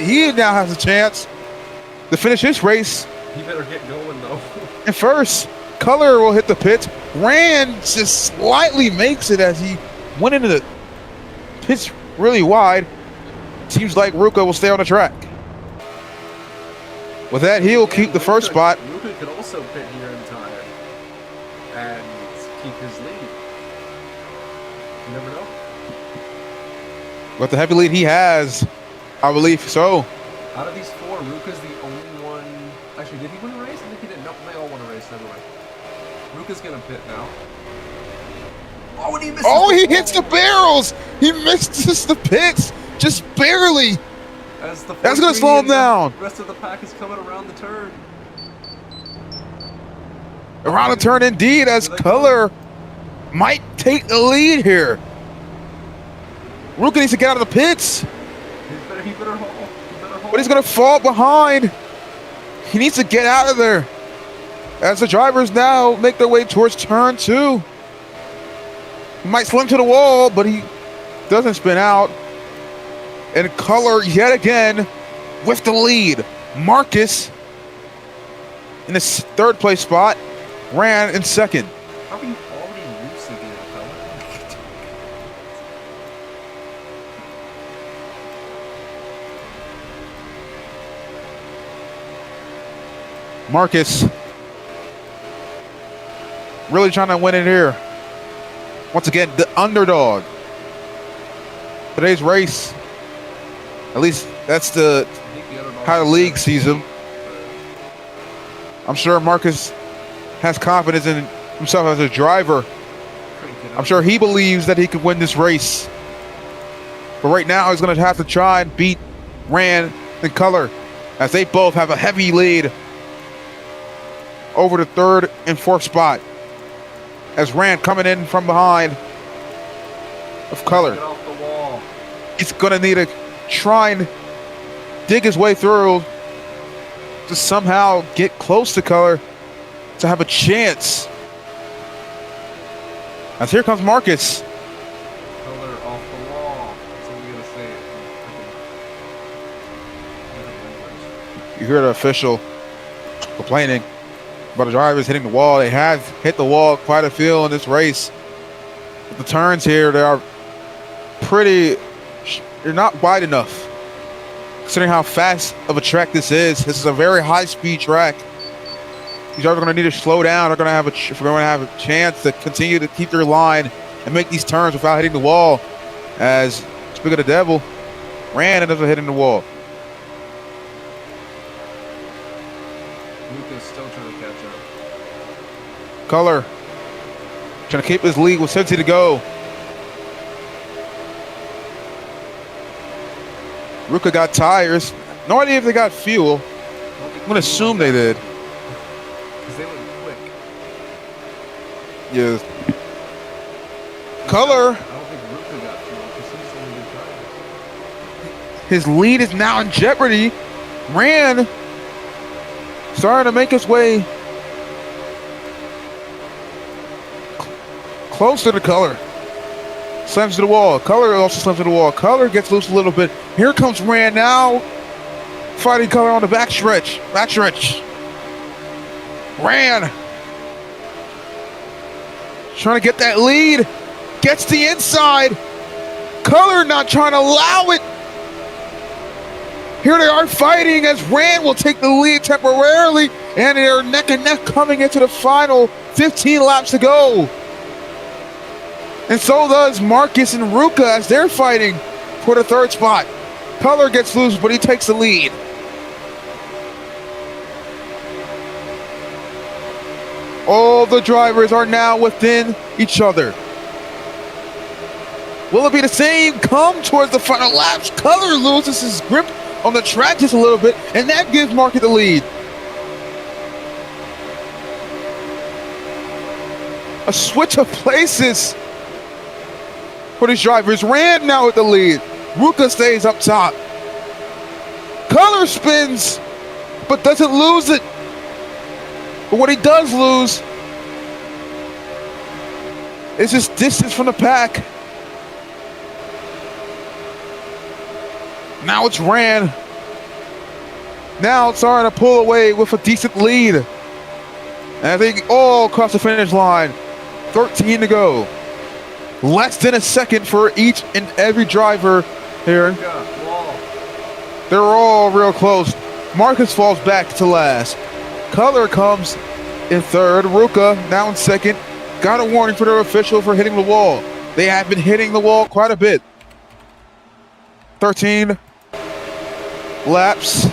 Speaker 1: he now has a chance to finish his race.
Speaker 2: He better get going though.
Speaker 1: And first, Color will hit the pits. Rand just slightly makes it as he went into the pits really wide. Seems like Ruka will stay on the track. With that, he'll keep the first spot.
Speaker 2: Ruka could also pit here in time and keep his lead. You never know.
Speaker 1: With the heavy lead he has, I believe so.
Speaker 2: Out of these four, Ruka's the only one. Actually, did he win a race? I think he did. No, they all won a race. Never mind. Ruka's gonna pit now. Oh, and he misses.
Speaker 1: Oh, he hits the barrels. He misses the pits just barely.
Speaker 2: As the
Speaker 1: That's gonna slow him down.
Speaker 2: The rest of the pack is coming around the turn.
Speaker 1: Around the turn indeed, as Color might take the lead here. Ruka needs to get out of the pits,
Speaker 2: He better hold.
Speaker 1: but he's gonna fall behind. He needs to get out of there. As the drivers now make their way towards turn two. He might slam to the wall, but he doesn't spin out. And Color yet again with the lead. Marcus in the third place spot. Rand in second.
Speaker 2: How are you already losing it, Color?
Speaker 1: Marcus really trying to win it here. Once again, the underdog. Today's race, at least that's how the league sees him. I'm sure Marcus has confidence in himself as a driver. I'm sure he believes that he could win this race. But right now, he's going to have to try and beat Rand and Color as they both have a heavy lead over the third and fourth spot. As Rand coming in from behind of Color.
Speaker 2: Get off the wall.
Speaker 1: He's going to need to try and dig his way through to somehow get close to Color to have a chance. As here comes Marcus.
Speaker 2: Color off the wall. That's what we gotta say.
Speaker 1: You hear the official complaining. But the drivers hitting the wall. They have hit the wall quite a few in this race. But the turns here, they are they're not wide enough. Considering how fast of a track this is a very high-speed track. These drivers are going to need to slow down. They're going to have if we're going to have a chance to continue to keep their line and make these turns without hitting the wall. As, speaking of the devil, ran and doesn't hitting the wall.
Speaker 2: Luca's still trying to catch up.
Speaker 1: Color trying to keep his lead with 60 to go. Ruka got tires. No idea if they got fuel. I'm going to assume they did.
Speaker 2: Because they went quick.
Speaker 1: Yeah. Color.
Speaker 2: I don't think Ruka got fuel because he's in the tires.
Speaker 1: His lead is now in jeopardy. Ran. Starting to make his way closer to Color. Slams to the wall. Color also slams to the wall. Color gets loose a little bit. Here comes Rand now. Fighting Color on the backstretch. Rand. Trying to get that lead. Gets the inside. Color not trying to allow it. Here they are fighting as Rand will take the lead temporarily. And they're neck and neck coming into the final 15 laps to go. And so does Marcus and Ruka as they're fighting for the third spot. Color gets loose, but he takes the lead. All the drivers are now within each other. Will it be the same come towards the final laps? Color loses his grip on the track just a little bit, and that gives Marcus the lead. A switch of places for these drivers. Rand now with the lead. Ruka stays up top. Color spins, but doesn't lose it. But what he does lose is his distance from the pack. Now it's Rand. Now it's starting to pull away with a decent lead. And I think all across the finish line. 13 to go. Less than a second for each and every driver here. They're all real close. Marcus falls back to last. Color comes in third. Ruka now in second. Got a warning for their official for hitting the wall. They have been hitting the wall quite a bit. 13 laps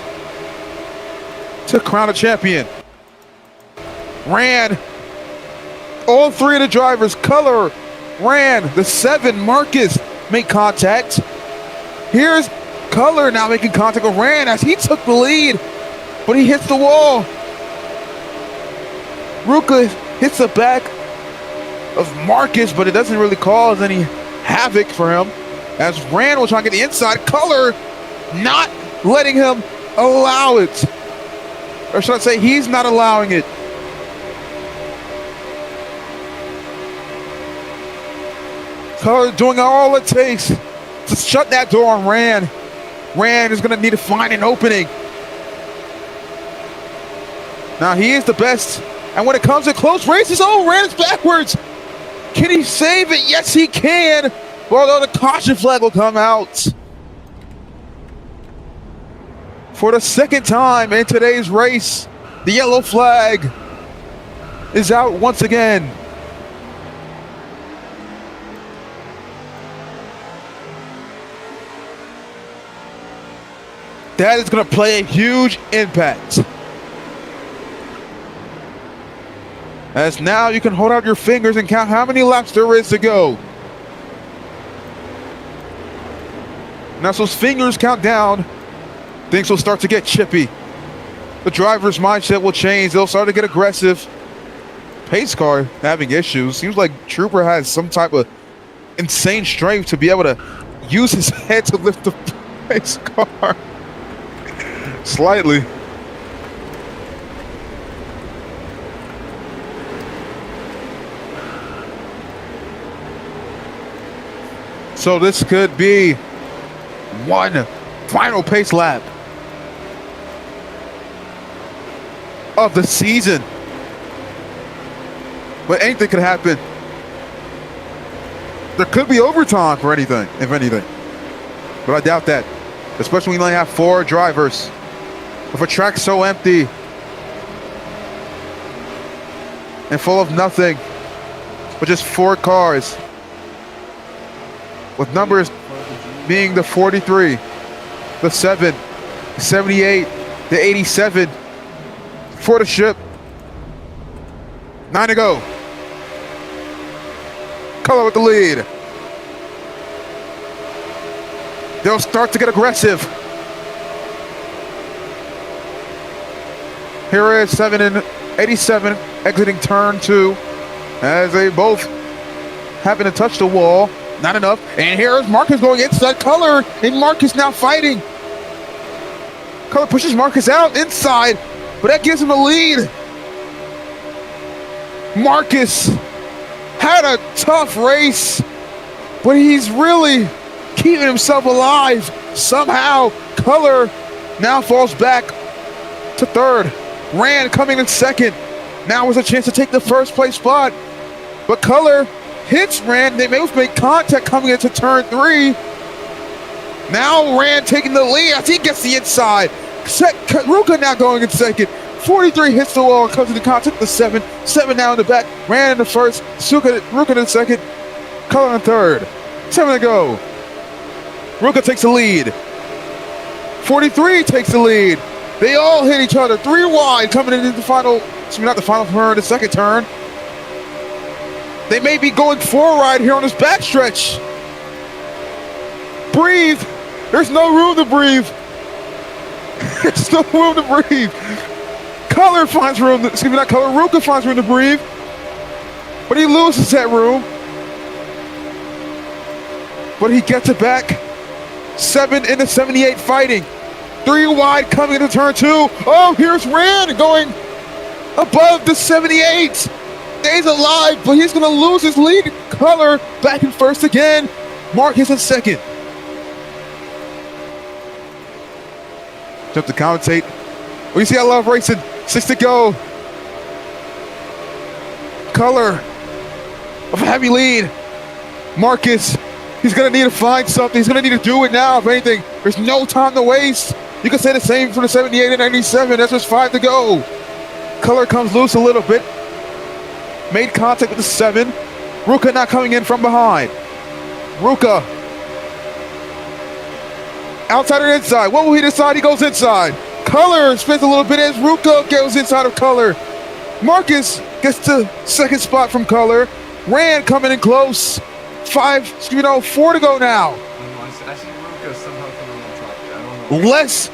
Speaker 1: to crown a champion. Rand. All three of the drivers, Color, Rand, the 7, Marcus, make contact. Here's Color now making contact with Rand as he took the lead, but he hits the wall. Ruka hits the back of Marcus, but it doesn't really cause any havoc for him. As Rand will try to get the inside, Color not letting him allow it. Or should I say, he's not allowing it. Color doing all it takes to shut that door on Rand. Rand is going to need to find an opening. Now he is the best. And when it comes to close races, oh, Rand is backwards. Can he save it? Yes, he can. Although the caution flag will come out. For the second time in today's race, the yellow flag is out once again. That is going to play a huge impact. As now you can hold out your fingers and count how many laps there is to go. Now as those fingers count down, things will start to get chippy. The driver's mindset will change. They'll start to get aggressive. Pace car having issues. Seems like Trooper has some type of insane strength to be able to use his head to lift the pace car. Slightly. So this could be one final pace lap of the season. But anything could happen. There could be overtime for anything, if anything. But I doubt that. Especially when you only have 4 drivers. With a track so empty. And full of nothing. But just 4 cars. With numbers being the 43, the 7, the 78, the 87 for the ship. 9 to go. Color with the lead. They'll start to get aggressive. Here is 7 and 87 exiting turn 2 as they both happen to touch the wall. Not enough. And here is Marcus going inside Color, and Marcus now fighting. Color pushes Marcus out inside, but that gives him a lead. Marcus had a tough race, but he's really keeping himself alive. Somehow, Color now falls back to 3rd. Rand coming in 2nd. Now is a chance to take the 1st place spot, but Color hits Rand. They both make contact coming into turn 3. Now Rand taking the lead as he gets the inside. Ruka now going in 2nd. 43 hits the wall, comes into contact with the 7. 7 now in the back. Rand in the 1st. Ruka in 2nd. Color in 3rd. 7 to go. Ruka takes the lead. 43 takes the lead. They all hit each other. 3 wide coming into the final, not the final turn, the 2nd turn. They may be going 4 right here on this backstretch. Breathe. There's no room to breathe. There's no room to breathe. Color finds room, not Color, Ruka finds room to breathe. But he loses that room. But he gets it back. 7 into 78 fighting. 3 wide coming into turn 2. Oh, here's Rand going above the 78. Stays alive, but he's going to lose his lead. Color back in 1st again. Marcus in 2nd. Jump to commentate. Well, you see, I love racing. 6 to go. Color of a heavy lead. Marcus, he's going to need to find something. He's going to need to do it now, if anything. There's no time to waste. You can say the same for the 78 and 97. That's just 5 to go. Color comes loose a little bit. Made contact with the 7. Ruka not coming in from behind. Ruka. Outside or inside? What will he decide? He goes inside. Color spins a little bit as Ruka goes inside of Color. Marcus gets to 2nd spot from Color. Rand coming in close. 4 to go now.
Speaker 2: I see Ruka somehow coming on top. I don't know.
Speaker 1: Less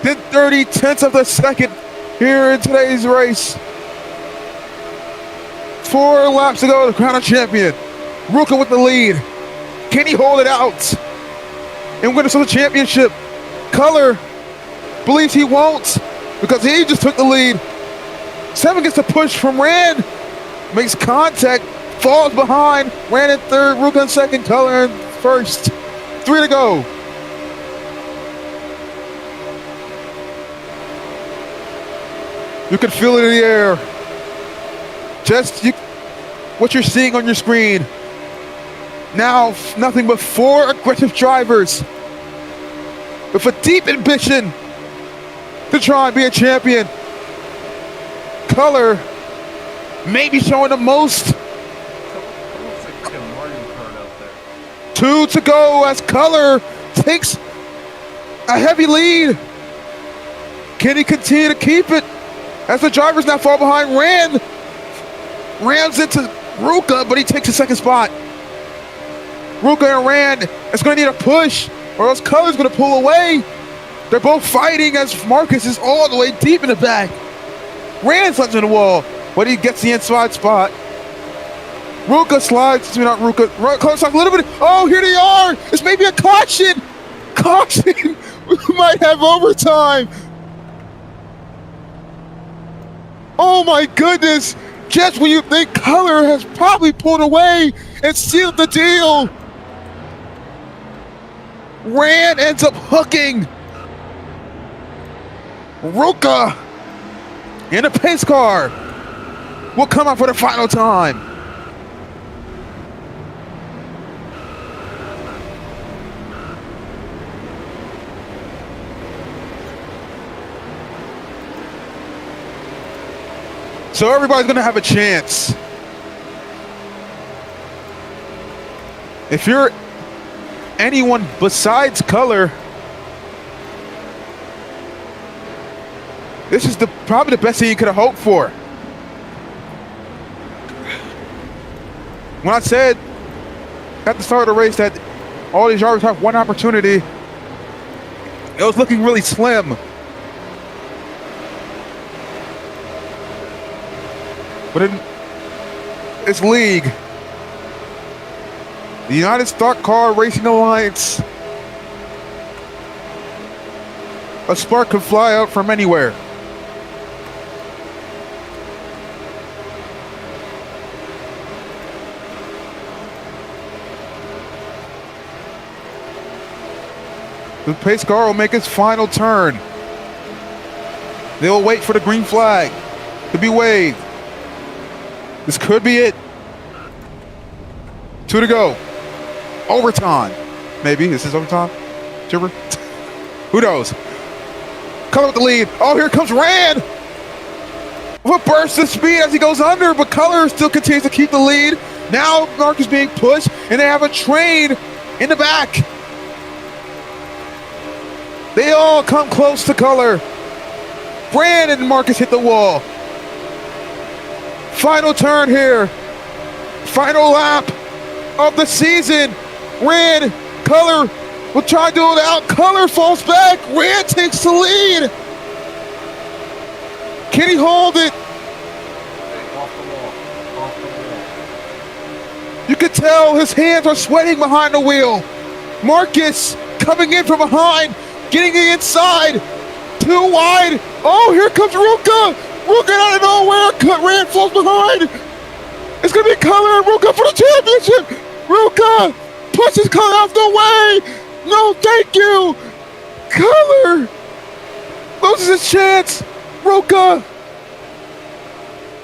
Speaker 1: than 30 tenths of a second here in today's race. 4 laps to go to crown a champion. Ruka with the lead. Can he hold it out and win us the championship? Color believes he won't because he just took the lead. 7 gets a push from Rand. Makes contact. Falls behind. Rand in 3rd. Ruka in 2nd. Color in 1st. 3 to go. You can feel it in the air. What you're seeing on your screen. Now, nothing but 4 aggressive drivers with a deep ambition to try and be a champion. Color maybe showing the most. 2 to go as Color takes a heavy lead. Can he continue to keep it as the drivers now fall behind Rand? Rand's into Ruka, but he takes the 2nd spot. Ruka and Rand is going to need a push or else Color's going to pull away. They're both fighting as Marcus is all the way deep in the back. Rand slides on the wall, but he gets the inside spot. Ruka slides, not Ruka. Color slides a little bit. Oh, here they are. It's maybe a caution. Caution. We might have overtime. Oh my goodness. Just when you think Color has probably pulled away and sealed the deal, Rand ends up hooking Ruka in a pace car. will come out for the final time. So everybody's gonna have a chance. If you're anyone besides color, this is probably the best thing you could have hoped for. When I said at the start of the race that all these drivers have one opportunity, it was looking really slim. But in this league, the United Stock Car Racing Alliance, a spark could fly out from anywhere. The pace car will make its final turn. They'll wait for the green flag to be waved. This could be it. 2 to go. Overtime. Maybe. This is overtime. Chipper. Who knows? Color with the lead. Oh, here comes Rand. What burst of speed as he goes under, but Color still continues to keep the lead. Now Mark is being pushed, and they have a train in the back. They all come close to Color. Brand and Marcus hit the wall. Final turn here. Final lap of the season. Rand, Color will try to do it out. Color falls back. Rand takes the lead. Can he hold it?
Speaker 2: Off the wall. Off the wall.
Speaker 1: You can tell his hands are sweating behind the wheel. Marcus coming in from behind, getting the inside. Too wide. Oh, here comes Ruka. Ruka out of nowhere. Rand falls behind. It's going to be Color and Ruka for the championship. Ruka pushes Color off the way. No, thank you. Color loses his chance. Ruka,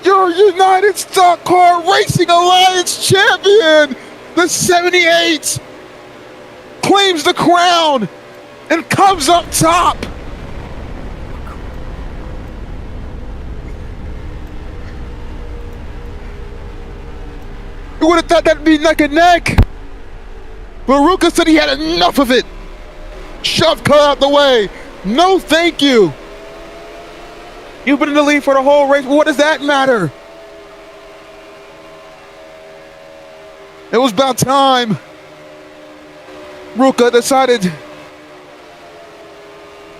Speaker 1: your United Stock Car Racing Alliance champion, the 78, claims the crown and comes up top. You would have thought that'd be neck and neck. But Ruka said he had enough of it. Shoved Color out the way. No, thank you. You've been in the lead for the whole race. What does that matter? It was about time. Ruka decided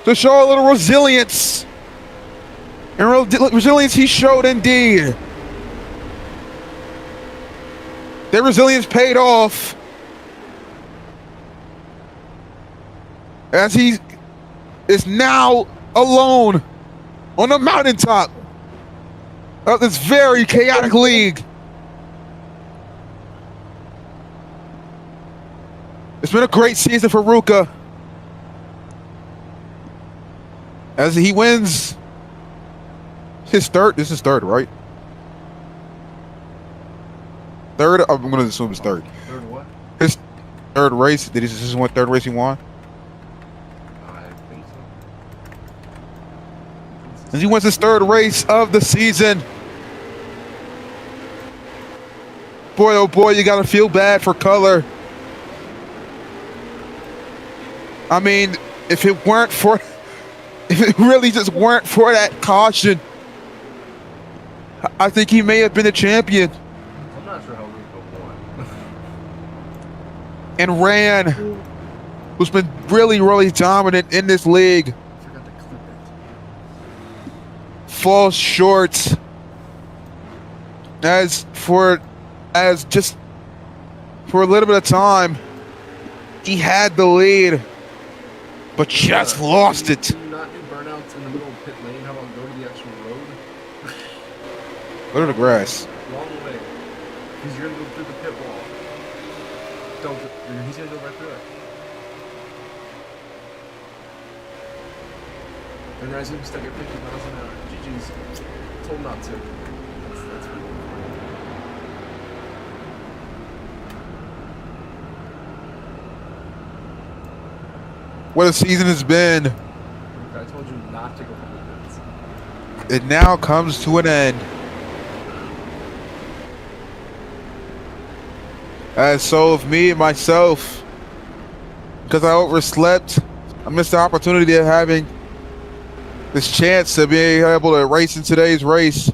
Speaker 1: to show a little resilience. And resilience he showed indeed. Their resilience paid off as he is now alone on the mountaintop of this very chaotic league. It's been a great season for Ruka as he wins his third. This is third, right? Third, I'm going to assume it's third.
Speaker 2: Third what?
Speaker 1: His third race. Did he just win third race he won?
Speaker 2: I think so.
Speaker 1: And he wins his third race of the season. Boy, oh boy, you got to feel bad for Color. I mean, if it really just weren't for that caution, I think he may have been the champion.
Speaker 2: I'm not sure how Ruka won.
Speaker 1: And Rand, who's been really, really dominant in this league,
Speaker 2: I forgot to clip it.
Speaker 1: falls short as just for a little bit of time, he had the lead, but just lost it.
Speaker 2: Do not do burnouts in the middle of pit lane. How about go to the actual road?
Speaker 1: Go to the grass.
Speaker 2: Long way. Because you're going to go through the pit wall. Don't. He's going to go right through it. And Rise going to be stuck at 50 miles an hour. GG's. Told not to. That's pretty
Speaker 1: what a season has been.
Speaker 2: I told you not to go for the pits.
Speaker 1: It now comes to an end. As so of me and myself, because I overslept, I missed the opportunity of having this chance to be able to race in today's race.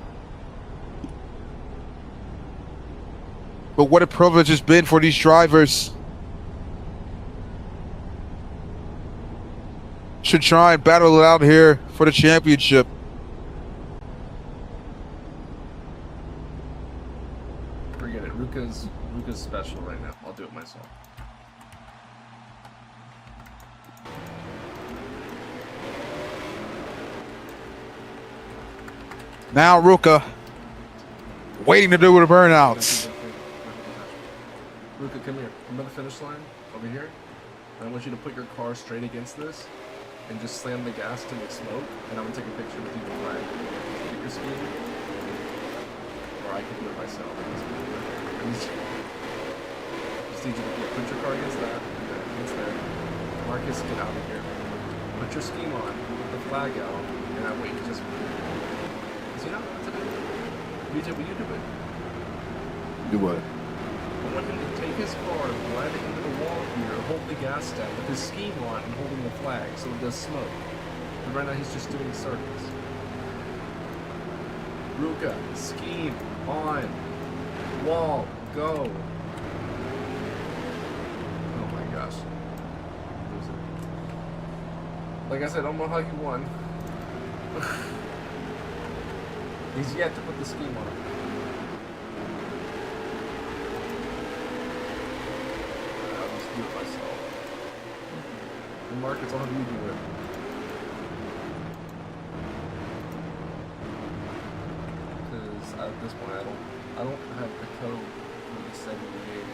Speaker 1: But what a privilege it's been for these drivers. Should try and battle it out here for the championship.
Speaker 2: Forget it. Ruka's special right now. I'll do it myself.
Speaker 1: Now Ruka, waiting to do with the burnouts.
Speaker 2: Ruka, come here. Come by the finish line over here. And I want you to put your car straight against this and just slam the gas to make smoke. And I'm gonna take a picture with you before I get your ski. Or I can do it myself. Just need you to put your car against that, against there. Marcus, get out of here. Put your scheme on, put the flag out, and I wait just. Is he not what to do? BJ, will you do it?
Speaker 1: Do what?
Speaker 2: I want him to take his car, drive it into the wall here, hold the gas down with his scheme on and holding the flag so it does smoke. But right now he's just doing circles. Ruka, scheme on, wall, go. Oh my gosh. Like I said, I don't know how he won. He's yet to put the scheme on. Do it myself. And Marcus, I'll have you do it. Because at this point, I don't have the code for the 78.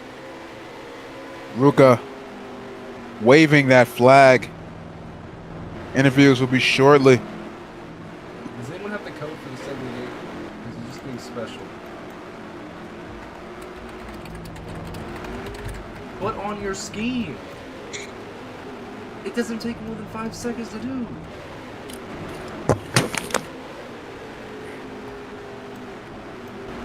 Speaker 1: Ruka, waving that flag. Interviews will be shortly.
Speaker 2: Does anyone have the code for the 78? Because he's just being special. Put on your scheme. It doesn't take more than 5 seconds to do.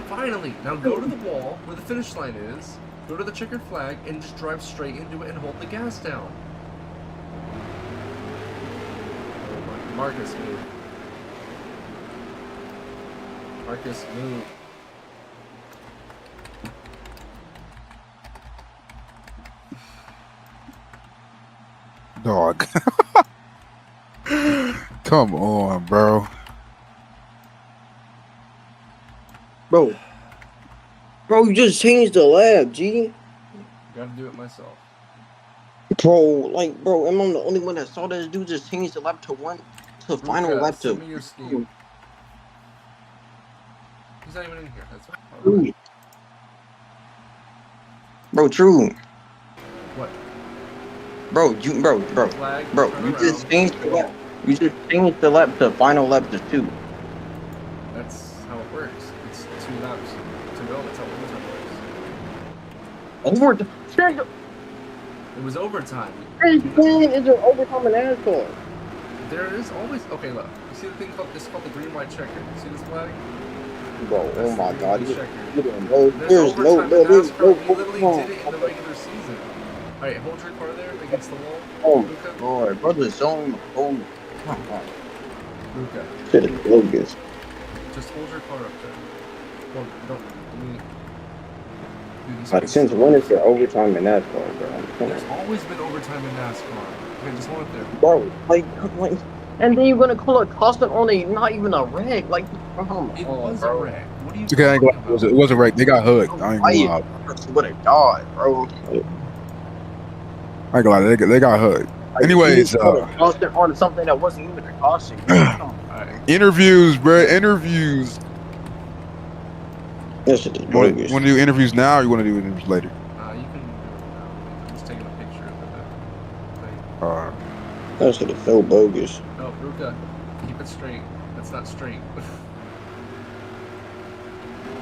Speaker 2: Finally, now go to the wall where the finish line is, go to the checkered flag, and just drive straight into it and hold the gas down. Oh my, Marcus, move. Marcus, move.
Speaker 1: Dog. Come on, bro.
Speaker 6: Bro, you just changed the lab, G.
Speaker 2: Gotta do it myself.
Speaker 6: Bro, bro, am I the only one that saw this dude just change the lap to final lap to?
Speaker 2: Send me your scheme. He's not even in here. That's fine.
Speaker 6: Bro, true.
Speaker 2: What?
Speaker 6: Bro,
Speaker 2: Flag,
Speaker 6: you just changed the lap. You just changed the lap to final lap to 2.
Speaker 2: That's how it works. It's 2 laps to go. That's how overtime works.
Speaker 6: Overtime?
Speaker 2: It was overtime.
Speaker 6: Is there overtime in NASCAR?
Speaker 2: There is always. Okay, look. You see the thing called? It's called the green-white checker. You see this flag?
Speaker 6: Bro,
Speaker 2: That's
Speaker 6: oh my
Speaker 2: the
Speaker 6: God.
Speaker 2: checker.
Speaker 6: There's
Speaker 2: overtime
Speaker 6: no,
Speaker 2: in NASCAR. We
Speaker 6: no,
Speaker 2: literally did it in the regular season. All right, hold your car there against the wall.
Speaker 6: Oh
Speaker 2: Luca.
Speaker 6: Lord, brother, zone. Oh, come on.
Speaker 2: Luca,
Speaker 6: Shit is bogus.
Speaker 2: just hold your car up there. Well, don't. I mean,
Speaker 3: Like, since when is there overtime in NASCAR, bro?
Speaker 2: There's always been overtime in NASCAR. Okay, just hold it there.
Speaker 6: Bro, and then you're gonna call it costing on a not even a wreck, like,
Speaker 2: It was a wreck. What are you
Speaker 1: Okay,
Speaker 2: talking about?
Speaker 1: it wasn't right. They got hooked. I ain't gonna lie.
Speaker 6: What a god, bro.
Speaker 1: I ain't gonna lie. They got hooked. Anyways,
Speaker 6: costing on something that wasn't even a costing.
Speaker 2: Alright.
Speaker 1: interviews, bro. Interviews.
Speaker 6: That shit is
Speaker 1: You want
Speaker 6: bogus.
Speaker 1: to do interviews now, or you want to do interviews later?
Speaker 2: You can do it now. I'm just taking a picture of the thing.
Speaker 6: That shit is so bogus.
Speaker 2: No, Ruka, keep it straight. That's not straight.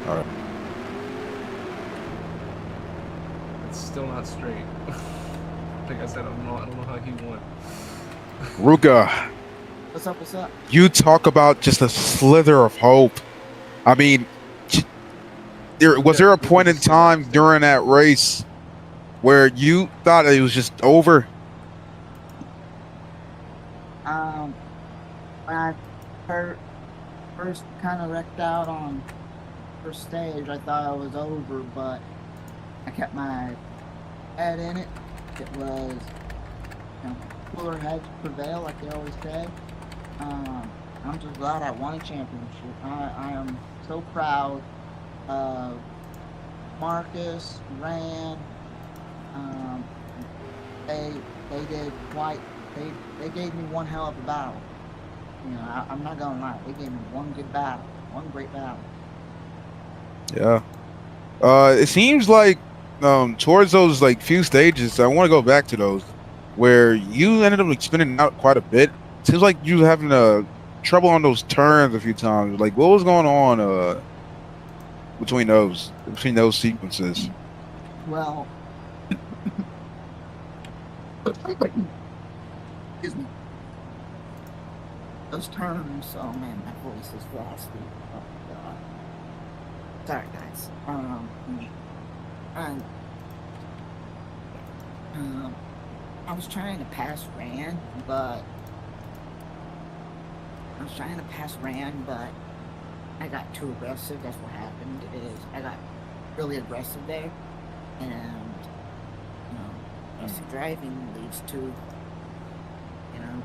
Speaker 1: Alright.
Speaker 2: It's still not straight. Like I said, I don't know how he won.
Speaker 1: Ruka,
Speaker 7: What's up? What's up?
Speaker 1: you talk about just a slither of hope. I mean, there a point in time during that race where you thought it was just over?
Speaker 7: When I first kind of wrecked out on first stage, I thought I was over, but I kept my head in it. It was, cooler heads prevail, like they always say. I'm just glad I won a championship. I am so proud of Marcus, Rand. They did quite. They gave me one hell of a battle. I'm not gonna lie. They gave me one good battle, one great battle.
Speaker 1: Yeah. It seems like towards those like few stages, I want to go back to those where you ended up like spinning out quite a bit. Seems like you were having trouble on those turns a few times. Like, what was going on between those sequences?
Speaker 7: Well, excuse me. Those terms, oh man, my voice is raspy. Oh god. Sorry guys. I was trying to pass Rand, but I got too aggressive. That's what happened. I got really aggressive there, and aggressive driving leads to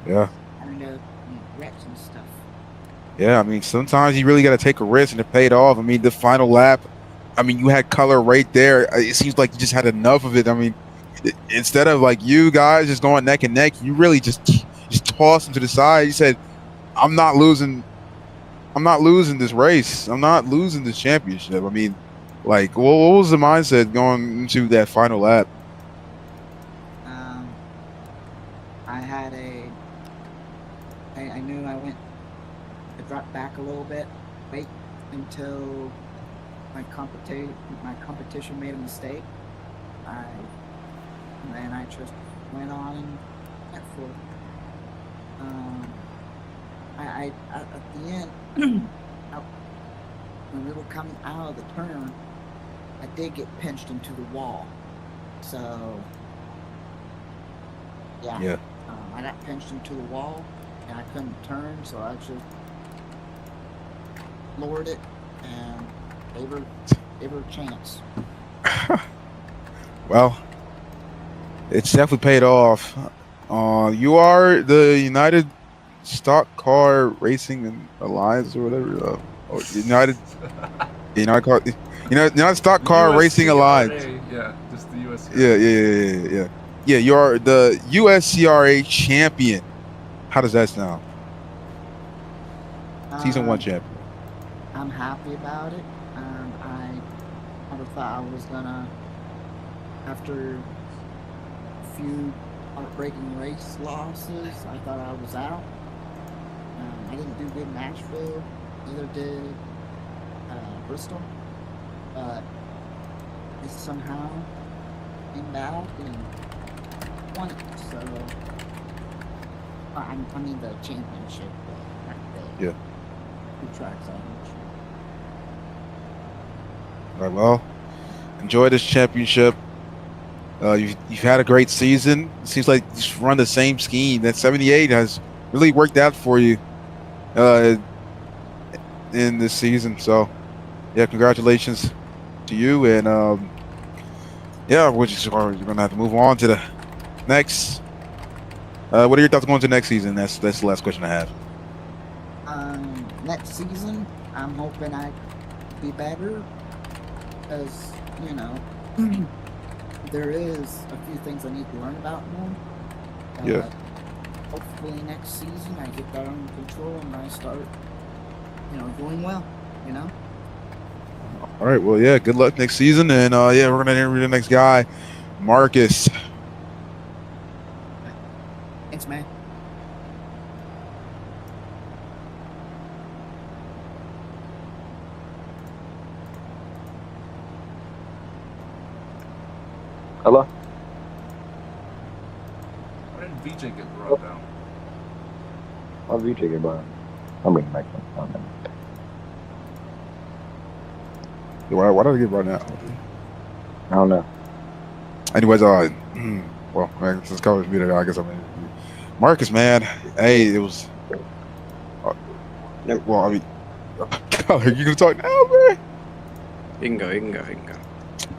Speaker 1: Yeah.
Speaker 7: kind of wrecks and stuff.
Speaker 1: Yeah, I mean, sometimes you really got to take a risk, and it paid off. I mean, the final lap, I mean, you had color right there. It seems like you just had enough of it. I mean, instead of like you guys just going neck and neck, you really just tossed them to the side. You said, I'm not losing this race. I'm not losing this championship. I mean, like, what was the mindset going into that final lap?
Speaker 7: I knew I dropped back a little bit, wait until my competition made a mistake. And then I just went on and went for it. I at the end, when we were coming out of the turn, I did get pinched into the wall. So yeah. I got pinched into the wall, and I couldn't turn, so I just lowered it and gave her a chance.
Speaker 1: Well, it's definitely paid off. You are the United Stock Car Racing Alliance or whatever. Or United Stock Car Racing Alliance.
Speaker 2: Yeah, just the US.
Speaker 1: Yeah, you are the USCRA champion. How does that sound? Season 1 champion.
Speaker 7: I'm happy about it. I never thought I was gonna, after a few heartbreaking race losses, I thought I was out. I didn't do good in Nashville, neither did Bristol, but it somehow came back and won it. So, I mean the championship, not the two tracks I mentioned.
Speaker 1: All right, well, enjoy this championship. You've had a great season. It seems like you just run the same scheme. That 78 has really worked out for you in this season. So, yeah, congratulations to you. And we're going to have to move on to the next. What are your thoughts going to next season? That's the last question I have.
Speaker 7: Next season, I'm hoping I be better, because there is a few things I need to learn about more. Hopefully next season I get that under control and I start, doing well.
Speaker 1: All right. Well, yeah. Good luck next season, and we're gonna interview the next guy, Marcus.
Speaker 7: Thanks, man.
Speaker 3: Hello?
Speaker 2: Why did VJ get brought down?
Speaker 3: I'll retake it, but I'm bringing back some.
Speaker 1: Why did I get run out?
Speaker 3: I don't know.
Speaker 1: Anyways, well, man, since Color's muted, I guess I'm in. Marcus, man, hey, it was. Well, I mean, Color, you gonna talk now, man?
Speaker 6: You can go.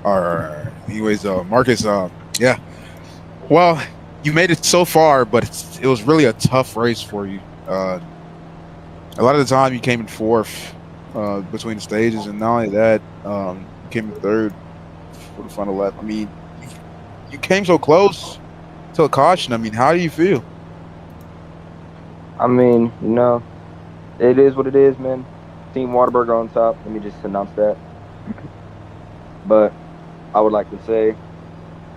Speaker 1: All right. Anyways, Marcus, yeah. Well, you made it so far, but it was really a tough race for you. A lot of the time, you came in fourth between the stages, and not only that, you came in third for the final lap. I mean, you came so close to a caution. I mean, how do you feel?
Speaker 3: I mean, it is what it is, man. Team Waterberg on top. Let me just announce that. But I would like to say,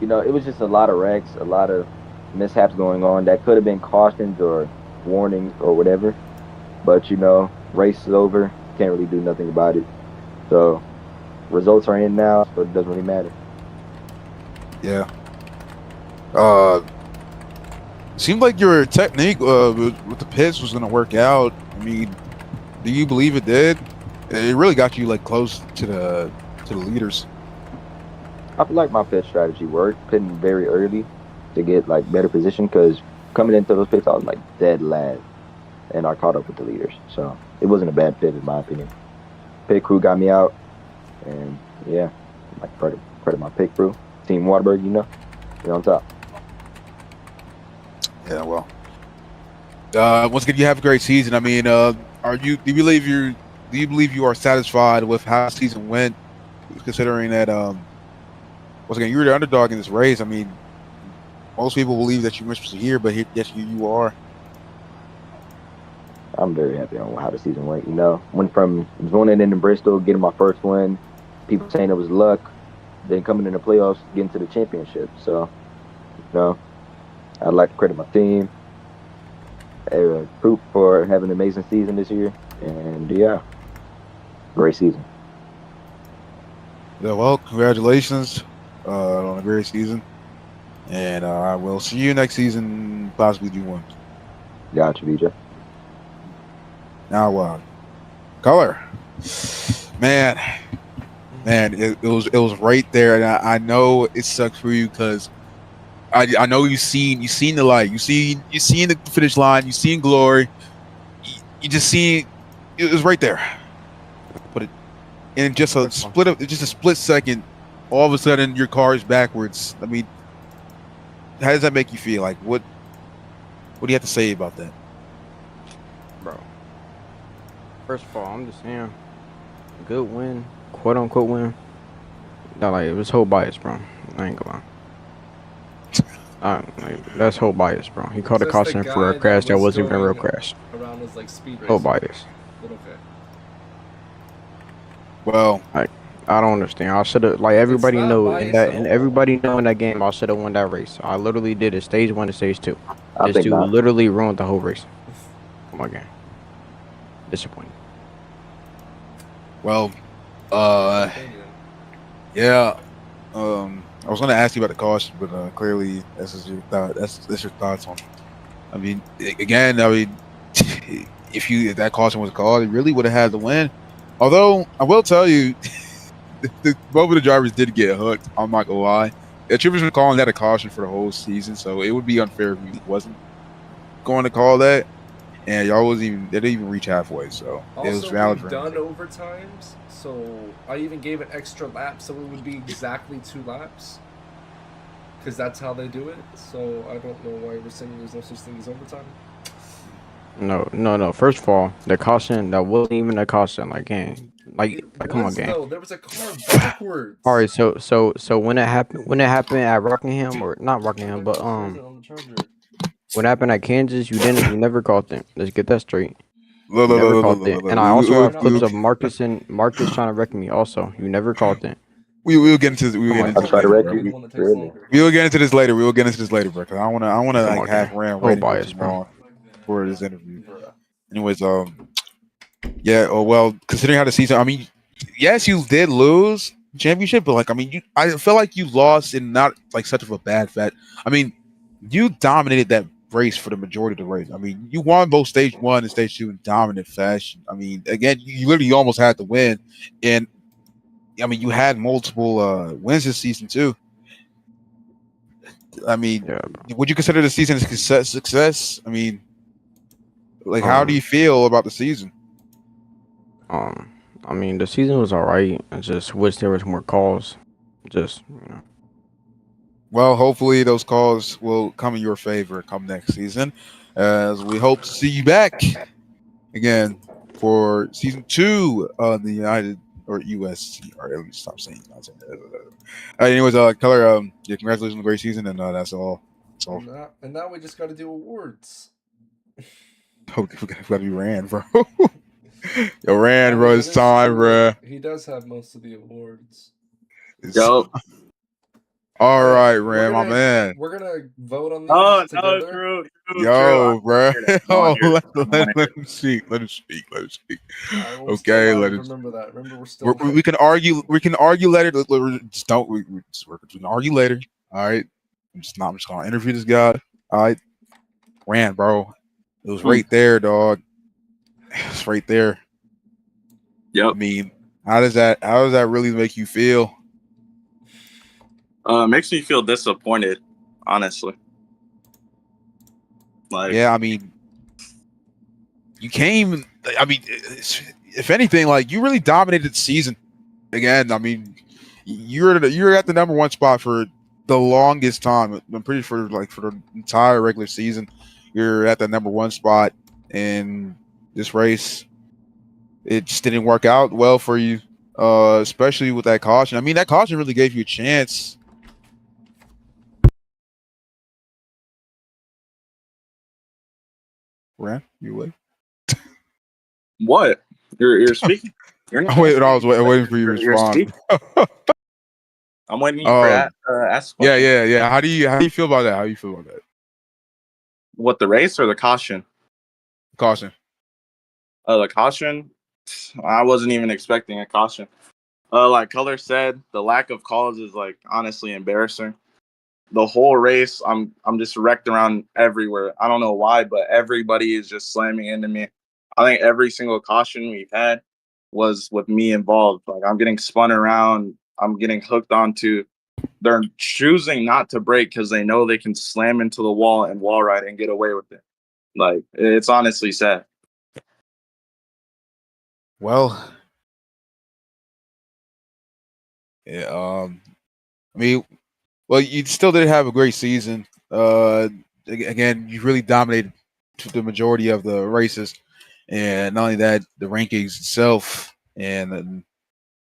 Speaker 3: it was just a lot of wrecks, a lot of mishaps going on that could have been cautions or warnings or whatever. But race is over. Can't really do nothing about it. So results are in now, so it doesn't really matter.
Speaker 1: Yeah. Seemed like your technique with the pits was going to work out. I mean, do you believe it did? It really got you like close to the leaders.
Speaker 3: I feel like my pit strategy worked, pitting very early to get like better position. Because coming into those pits, I was like dead last, and I caught up with the leaders. So it wasn't a bad pit in my opinion. Pit crew got me out, and yeah, like credit my pit crew, Team Waterberg. We're on top.
Speaker 1: Yeah, well. Once again, you have a great season. I mean, do you believe you are satisfied with how the season went, considering that once again you were the underdog in this race? I mean, most people believe that you weren't supposed to here, but yes, you are.
Speaker 3: I'm very happy on how the season went. Went from zoning in Bristol, getting my first win, people saying it was luck, then coming in the playoffs, getting to the championship. So, I'd like to credit my team, Poop for having an amazing season this year, and yeah, great season.
Speaker 1: Yeah, well, congratulations on a great season, and I will see you next season, possibly do one.
Speaker 3: Gotcha, BJ.
Speaker 1: Now, Color, man, it was right there, and I know it sucks for you because I know you've seen the light, you seen the finish line, you seen glory, you just seen it was right there, but in just a split second, all of a sudden your car is backwards. I mean, how does that make you feel? Like what do you have to say about that,
Speaker 6: Bro? First of all, I'm just saying, good win, quote unquote win. Not like it was whole bias, bro. I ain't gonna lie. That's whole bias, bro. He called a caution for a crash that wasn't even a real crash.
Speaker 2: Around his, like, speed
Speaker 6: Whole bias.
Speaker 2: But okay.
Speaker 1: well,
Speaker 6: I don't understand. I should have, like, everybody know in that, and everybody know in that game, I should have won that race. I literally did it, stage 1 to stage 2. This dude literally ruined the whole race. Come on, game. Disappointing.
Speaker 1: well, yeah. I was going to ask you about the caution, but clearly that's your thought. That's your thoughts on it. I mean, again, if that caution was called, it really would have had the win. Although I will tell you, both of the drivers did get hooked. I'm not gonna lie. The Troopers were calling that a caution for the whole season, so it would be unfair if he wasn't going to call that. And they didn't even reach halfway, so
Speaker 2: also,
Speaker 1: it was valid.
Speaker 2: We've done overtimes, so I even gave an extra lap, so it would be exactly 2 laps. Because that's how they do it. So I don't know why we're saying there's no such thing as overtime.
Speaker 6: No. First of all, the caution, that wasn't even a caution. Like, gang. Like come on, gang.
Speaker 2: No, there was a car backwards.
Speaker 6: All right, so when it happened at Rockingham, or not Rockingham, but when it happened at Kansas, you never called it. Let's get that straight. You never called it. And I also have clips of Marcus trying to wreck me. Also, you never called it.
Speaker 1: We'll get into this.
Speaker 3: We will
Speaker 1: get into this later. We will get into this later, bro. Cause I want to like half ran waiting for this interview. Anyways, yeah. Oh well, considering how the season, I mean, yes, you did lose championship, but like, I mean, I felt like you lost in not like such of a bad bet. I mean, you dominated race for the majority of the race. I mean, you won both stage 1 and stage 2 in dominant fashion. I mean, again, you literally almost had to win, and I mean, you had multiple wins this season too. I mean,
Speaker 8: Yeah.
Speaker 1: would you consider the season a success? I mean, like, how do you
Speaker 8: Um.
Speaker 1: feel about the season?
Speaker 8: I mean, the season was alright. I just wish there was more calls. Just
Speaker 1: Well, hopefully those calls will come in your favor come next season, as we hope to see you back again for season 2 of the United or USC. All right, let me stop saying nonsense. Anyways, Color, yeah, congratulations on a great season, and that's all. That's all.
Speaker 2: And now we just got to do awards.
Speaker 1: We gotta be Rand, bro. Yo, Rand,
Speaker 2: That
Speaker 1: bro,
Speaker 2: was
Speaker 1: it's
Speaker 2: in his
Speaker 1: time, bro.
Speaker 2: score. He does have most of the awards.
Speaker 9: Yup.
Speaker 1: All
Speaker 2: Hey,
Speaker 1: right, Rand, my man.
Speaker 2: we're gonna vote on
Speaker 9: Oh
Speaker 2: these
Speaker 9: no,
Speaker 2: together.
Speaker 9: true. I
Speaker 1: Yo, bro.
Speaker 9: hear that. I
Speaker 1: Oh,
Speaker 9: want to hear that. I want to
Speaker 1: let
Speaker 9: hear
Speaker 1: him speak. Let him speak. Let him speak.
Speaker 2: I will stay
Speaker 1: Okay,
Speaker 2: live.
Speaker 1: let him.
Speaker 2: Remember that. Remember, we're still.
Speaker 1: We can argue. We can argue later. Just don't. We can argue later. All right. I'm just gonna interview this guy. All right. Rand, bro. It was right there, dog. It's right there.
Speaker 9: Yep.
Speaker 1: I mean, how does that really make you feel?
Speaker 9: Makes me feel disappointed, honestly. Like,
Speaker 1: Yeah, I mean, you came. I mean, if anything, like you really dominated the season. Again, I mean, you're at the number 1 spot for the longest time. I'm pretty sure, like for the entire regular season, you're at the number 1 spot in this race. It just didn't work out well for you, especially with that caution. I mean, that caution really gave you a chance. Ran, you wait.
Speaker 9: what? You're speaking. You're not.
Speaker 1: Wait, I was
Speaker 9: speaking, but
Speaker 1: waiting for you to
Speaker 9: you're
Speaker 1: respond.
Speaker 9: speaking. I'm waiting for you for ask a
Speaker 1: Yeah,
Speaker 9: question.
Speaker 1: yeah. How do you feel about that? How do you feel about that?
Speaker 9: What, the race or the caution?
Speaker 1: Caution.
Speaker 9: The caution. I wasn't even expecting a caution. Like Color said, the lack of calls is like honestly embarrassing. The whole race, I'm just wrecked around everywhere. I don't know why, but everybody is just slamming into me. I think every single caution we've had was with me involved. Like I'm getting spun around, I'm getting hooked onto. They're choosing not to brake because they know they can slam into the wall and wall ride and get away with it. Like it's honestly sad.
Speaker 1: Well, yeah. I mean, well, you still did have a great season. Again, you really dominated the majority of the races, and not only that, the rankings itself. And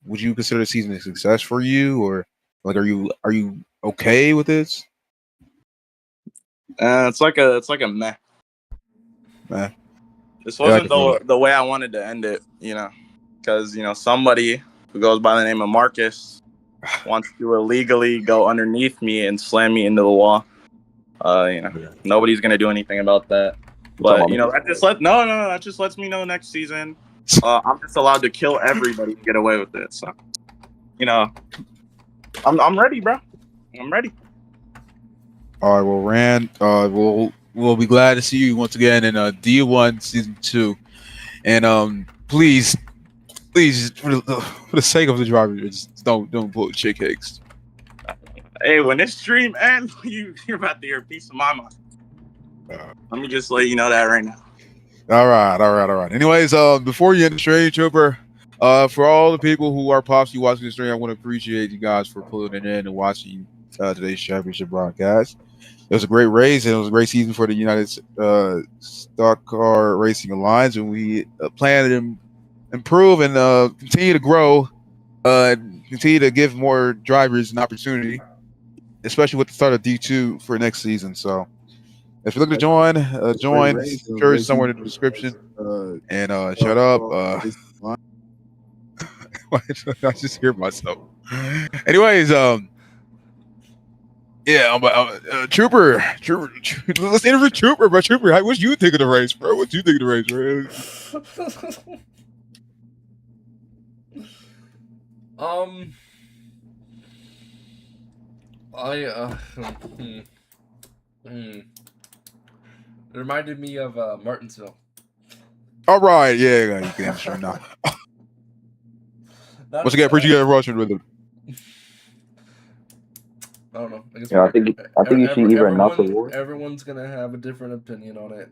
Speaker 1: would you consider the season a success for you, or like, are you okay with this?
Speaker 9: It's like a meh.
Speaker 1: Man,
Speaker 9: This
Speaker 1: yeah, I
Speaker 9: wasn't
Speaker 1: can feel
Speaker 9: the way I wanted to end it, because somebody who goes by the name of Marcus wants to illegally go underneath me and slam me into the wall. Nobody's gonna do anything about that. But that just lets me know next season I'm just allowed to kill everybody and get away with it. So, I'm ready, bro. I'm ready.
Speaker 1: All right, well, Rand, we'll be glad to see you once again in D1 season 2, and please, for the sake of the driver, just don't pull chick cakes.
Speaker 9: Hey, when this stream ends, you're about to hear a piece of my mind. Let me just let you know that right now.
Speaker 1: All right. Anyways, before you end the stream, Trooper, for all the people who are possibly watching the stream, I want to appreciate you guys for pulling it in and watching today's championship broadcast. It was a great race, and it was a great season for the United Stock Car Racing Alliance, and we plan to improve and continue to grow, continue to give more drivers an opportunity, especially with the start of D2 for next season. So, if you're looking to join, sure is somewhere in the description. And shut up. I just hear myself. Anyways, yeah, Trooper, let's interview Trooper, bro. Trooper, what you think of the race, bro? What you think of the race, bro?
Speaker 2: It reminded me of Martinsville.
Speaker 1: All right, yeah, you can answer now. Once again, appreciate you rushing with it.
Speaker 2: I don't know. I guess
Speaker 3: I think you should either announce the award.
Speaker 2: Everyone's gonna have a different opinion on it.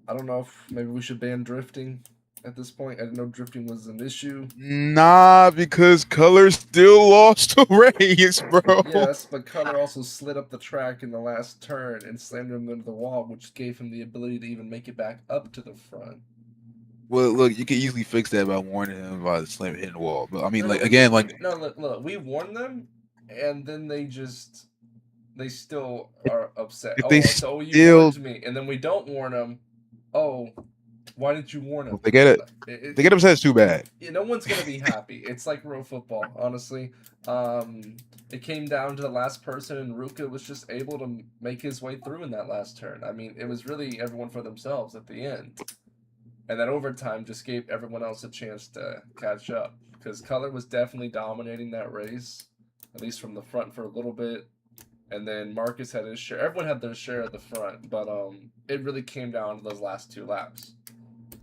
Speaker 2: I don't know if maybe we should ban drifting at this point. I didn't know drifting was an issue.
Speaker 1: Nah, because Color still lost the race, bro.
Speaker 2: Yes, but Color also slid up the track in the last turn and slammed him into the wall, which gave him the ability to even make it back up to the front.
Speaker 1: Well, look, you can easily fix that by warning him about the slam hitting the wall. But I mean, look,
Speaker 2: we warned them, and then they still are upset.
Speaker 1: So
Speaker 2: you warned me, and then we don't warn them. Oh, why didn't you warn them?
Speaker 1: They get it. They get upset. It's too bad.
Speaker 2: No one's gonna be happy. It's like real football, honestly. It came down to the last person, and Ruka was just able to make his way through in that last turn. I mean, it was really everyone for themselves at the end. And that overtime just gave everyone else a chance to catch up. Because Color was definitely dominating that race, at least from the front for a little bit. And then Marcus had his share. Everyone had their share at the front. But it really came down to those last 2 laps.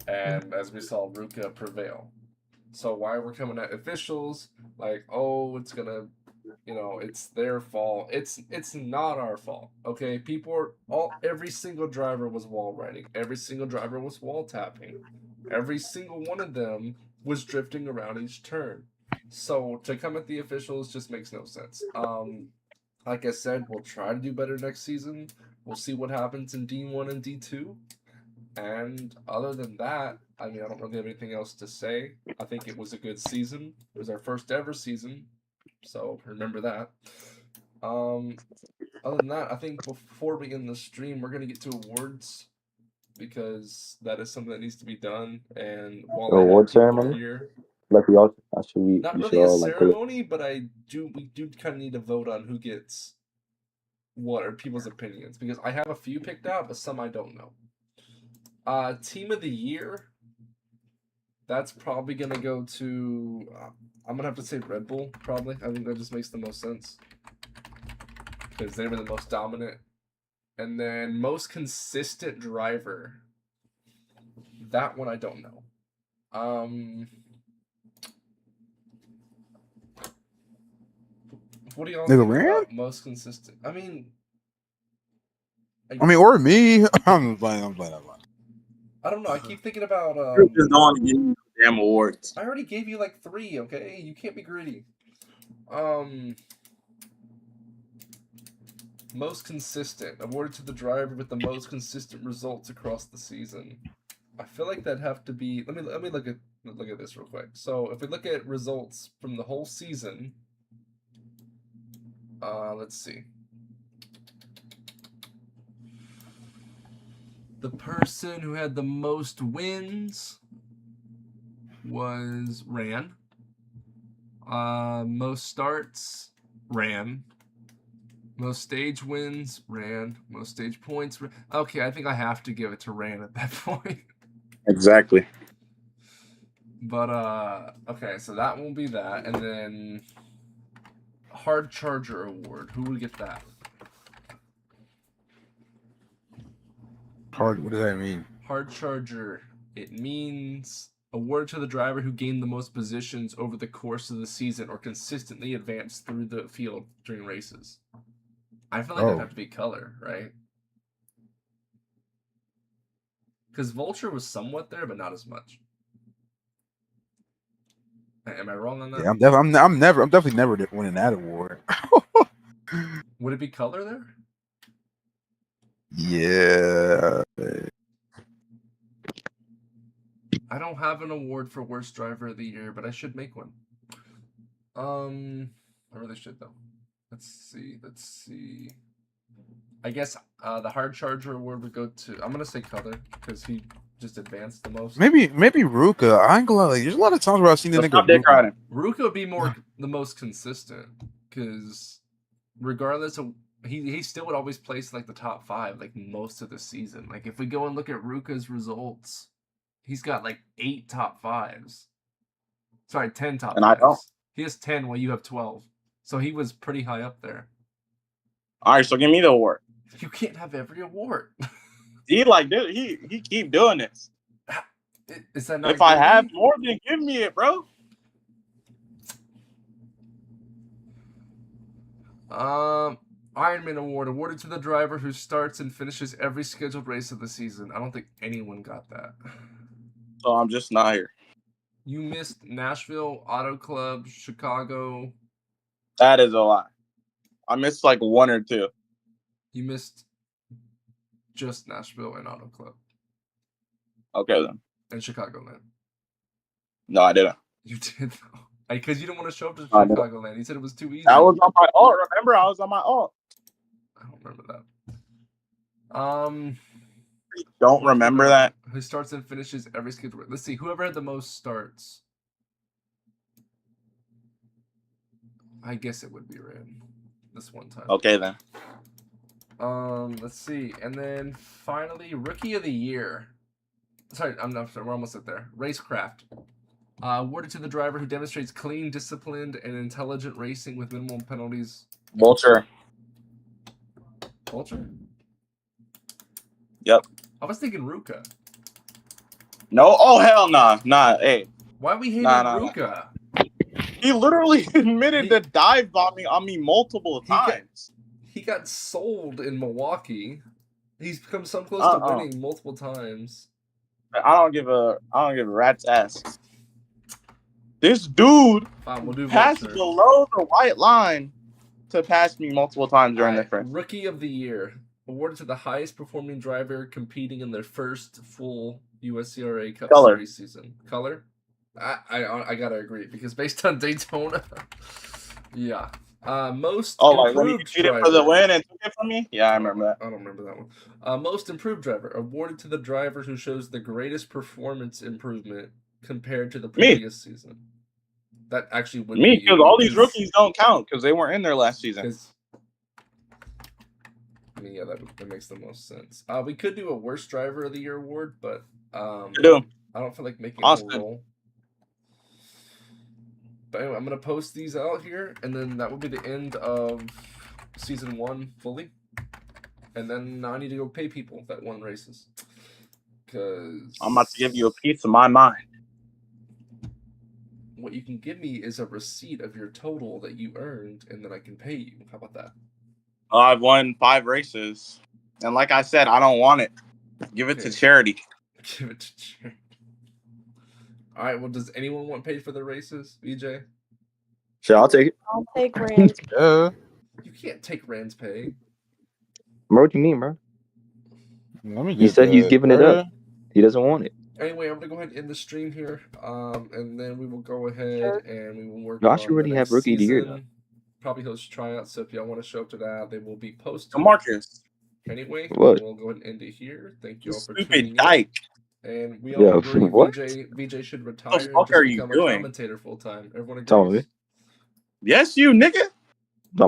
Speaker 2: And as we saw, Ruka prevail. So why we're coming at officials, like, oh, it's going to, it's their fault. It's not our fault, okay? Every single driver was wall riding. Every single driver was wall tapping. Every single one of them was drifting around each turn. So to come at the officials just makes no sense. Like I said, we'll try to do better next season. We'll see what happens in D1 and D2. And other than that, I mean, I don't really have anything else to say. I think it was a good season. It was our first ever season. So remember that. Other than that, I think before we end the stream, we're going to get to awards. Because that is something that needs to be done. And while
Speaker 3: award ceremony
Speaker 2: here,
Speaker 3: not really
Speaker 2: a ceremony, but we do kind of need to vote on who gets what are people's opinions. Because I have a few picked out, but some I don't know. Team of the year, that's probably going to go to, I'm going to have to say Red Bull, probably. I think that just makes the most sense. Because they were the most dominant. And then most consistent driver, that one I don't know. What do y'all think about most consistent? I mean,
Speaker 1: or me. I'm playing.
Speaker 2: I don't know. I keep thinking about.
Speaker 9: Just don't want to give you damn awards.
Speaker 2: I already gave you like 3. Okay, you can't be greedy. Most consistent, awarded to the driver with the most consistent results across the season. I feel like that'd have to be. Let me look at this real quick. So if we look at results from the whole season, let's see. The person who had the most wins was Ran. Most starts, Ran. Most stage wins, Ran. Most stage points, Ran. Okay, I think I have to give it to Ran at that point.
Speaker 9: Exactly.
Speaker 2: But, okay, so that will be that. And then Hard Charger Award. Who would get that?
Speaker 1: Hard, what does that mean?
Speaker 2: Hard Charger. It means award to the driver who gained the most positions over the course of the season or consistently advanced through the field during races. I feel like that'd have to be Color, right? Because Vulture was somewhat there, but not as much. Am I wrong on that?
Speaker 1: Yeah, I'm definitely never winning that award.
Speaker 2: Would it be Color there?
Speaker 1: Yeah.
Speaker 2: I don't have an award for worst driver of the year, but I should make one. I really should though. Let's see. I guess the Hard Charger award would go to. I'm gonna say Color because he just advanced the most.
Speaker 1: Maybe Ruka. I ain't gonna lie. There's a lot of times where I've seen the nigga.
Speaker 2: Ruka would be the most consistent because regardless of he still would always place like the top 5 like most of the season. Like if we go and look at Ruka's results, he's got like 8 top 5s. Sorry, 10 top 5s. And I don't. He has 10 while you have 12. So he was pretty high up there.
Speaker 9: All right, so give me the award.
Speaker 2: You can't have every award.
Speaker 9: He like dude, he keep doing this.
Speaker 2: Is that not?
Speaker 9: If I have more, then give me it, bro.
Speaker 2: Ironman Award awarded to the driver who starts and finishes every scheduled race of the season. I don't think anyone got that.
Speaker 9: So I'm just not here.
Speaker 2: You missed Nashville, Auto Club, Chicago.
Speaker 9: That is a lie. I missed like 1 or 2.
Speaker 2: You missed just Nashville and Auto Club.
Speaker 9: Okay then.
Speaker 2: And Chicagoland.
Speaker 9: No, I didn't.
Speaker 2: You did though. Because you didn't want to show up to Chicagoland. You said it was too easy.
Speaker 9: I was on my alt. Remember, I was on my alt.
Speaker 2: I don't remember that.
Speaker 9: Don't remember that?
Speaker 2: Who starts and finishes every schedule? Let's see. Whoever had the most starts. I guess it would be Red this one time.
Speaker 9: Okay then.
Speaker 2: Let's see. And then finally, Rookie of the Year. Sorry, sorry, we're almost at there. Racecraft. Awarded to the driver who demonstrates clean, disciplined, and intelligent racing with minimal penalties.
Speaker 9: Vulture.
Speaker 2: Vulture?
Speaker 9: Yep.
Speaker 2: I was thinking Ruka.
Speaker 9: No. Oh hell nah. Nah. Hey.
Speaker 2: Why we hating Ruka?
Speaker 9: He literally admitted to dive bombing on me multiple times.
Speaker 2: He got sold in Milwaukee. He's become so close to winning multiple times.
Speaker 9: I don't give a rat's ass. This dude passed below the white line to pass me multiple times during the race.
Speaker 2: Rookie of the Year. Awarded to the highest performing driver competing in their first full USCRA Cup Series season. Color? I gotta agree because based on Daytona, yeah. Most
Speaker 9: like when
Speaker 2: improved
Speaker 9: you cheated
Speaker 2: driver.
Speaker 9: For the win and took it from me? Yeah, I remember that.
Speaker 2: I don't remember that one. Most improved driver awarded to the driver who shows the greatest performance improvement compared to the previous season. That actually would
Speaker 9: me
Speaker 2: be
Speaker 9: because all these rookies don't count because they weren't in there last season.
Speaker 2: I mean, yeah, that makes the most sense. We could do a worst driver of the year award, but I don't feel like making a roll. But anyway, I'm gonna post these out here, and then that will be the end of season 1 fully. And then now I need to go pay people that won races. Cause
Speaker 9: I'm about to give you a piece of my mind.
Speaker 2: What you can give me is a receipt of your total that you earned, and then I can pay you. How about that?
Speaker 9: I've won 5 races, and like I said, I don't want it. Give it to charity.
Speaker 2: Give it to charity. All right. Well, does anyone want paid for the races, BJ?
Speaker 3: Sure, I'll take it.
Speaker 10: I'll take Rand's.
Speaker 2: You can't take Rand's pay.
Speaker 3: Bro, what do you mean, bro? He said he's giving it up. He doesn't want it.
Speaker 2: Anyway, I'm gonna go ahead and end the stream here, and then we will go ahead and we will work.
Speaker 3: No, I should already have Rookie of the Year though.
Speaker 2: Probably host tryouts, so if y'all want to show up to that, they will be posted.
Speaker 9: Marcus.
Speaker 2: Anyway,
Speaker 3: what?
Speaker 2: We'll go ahead and end it here. Thank you all for
Speaker 9: tuning in.
Speaker 2: And we all agree VJ should retire and just become a commentator full time. Everyone agrees.
Speaker 9: Yes, you nigga.
Speaker 3: Nah.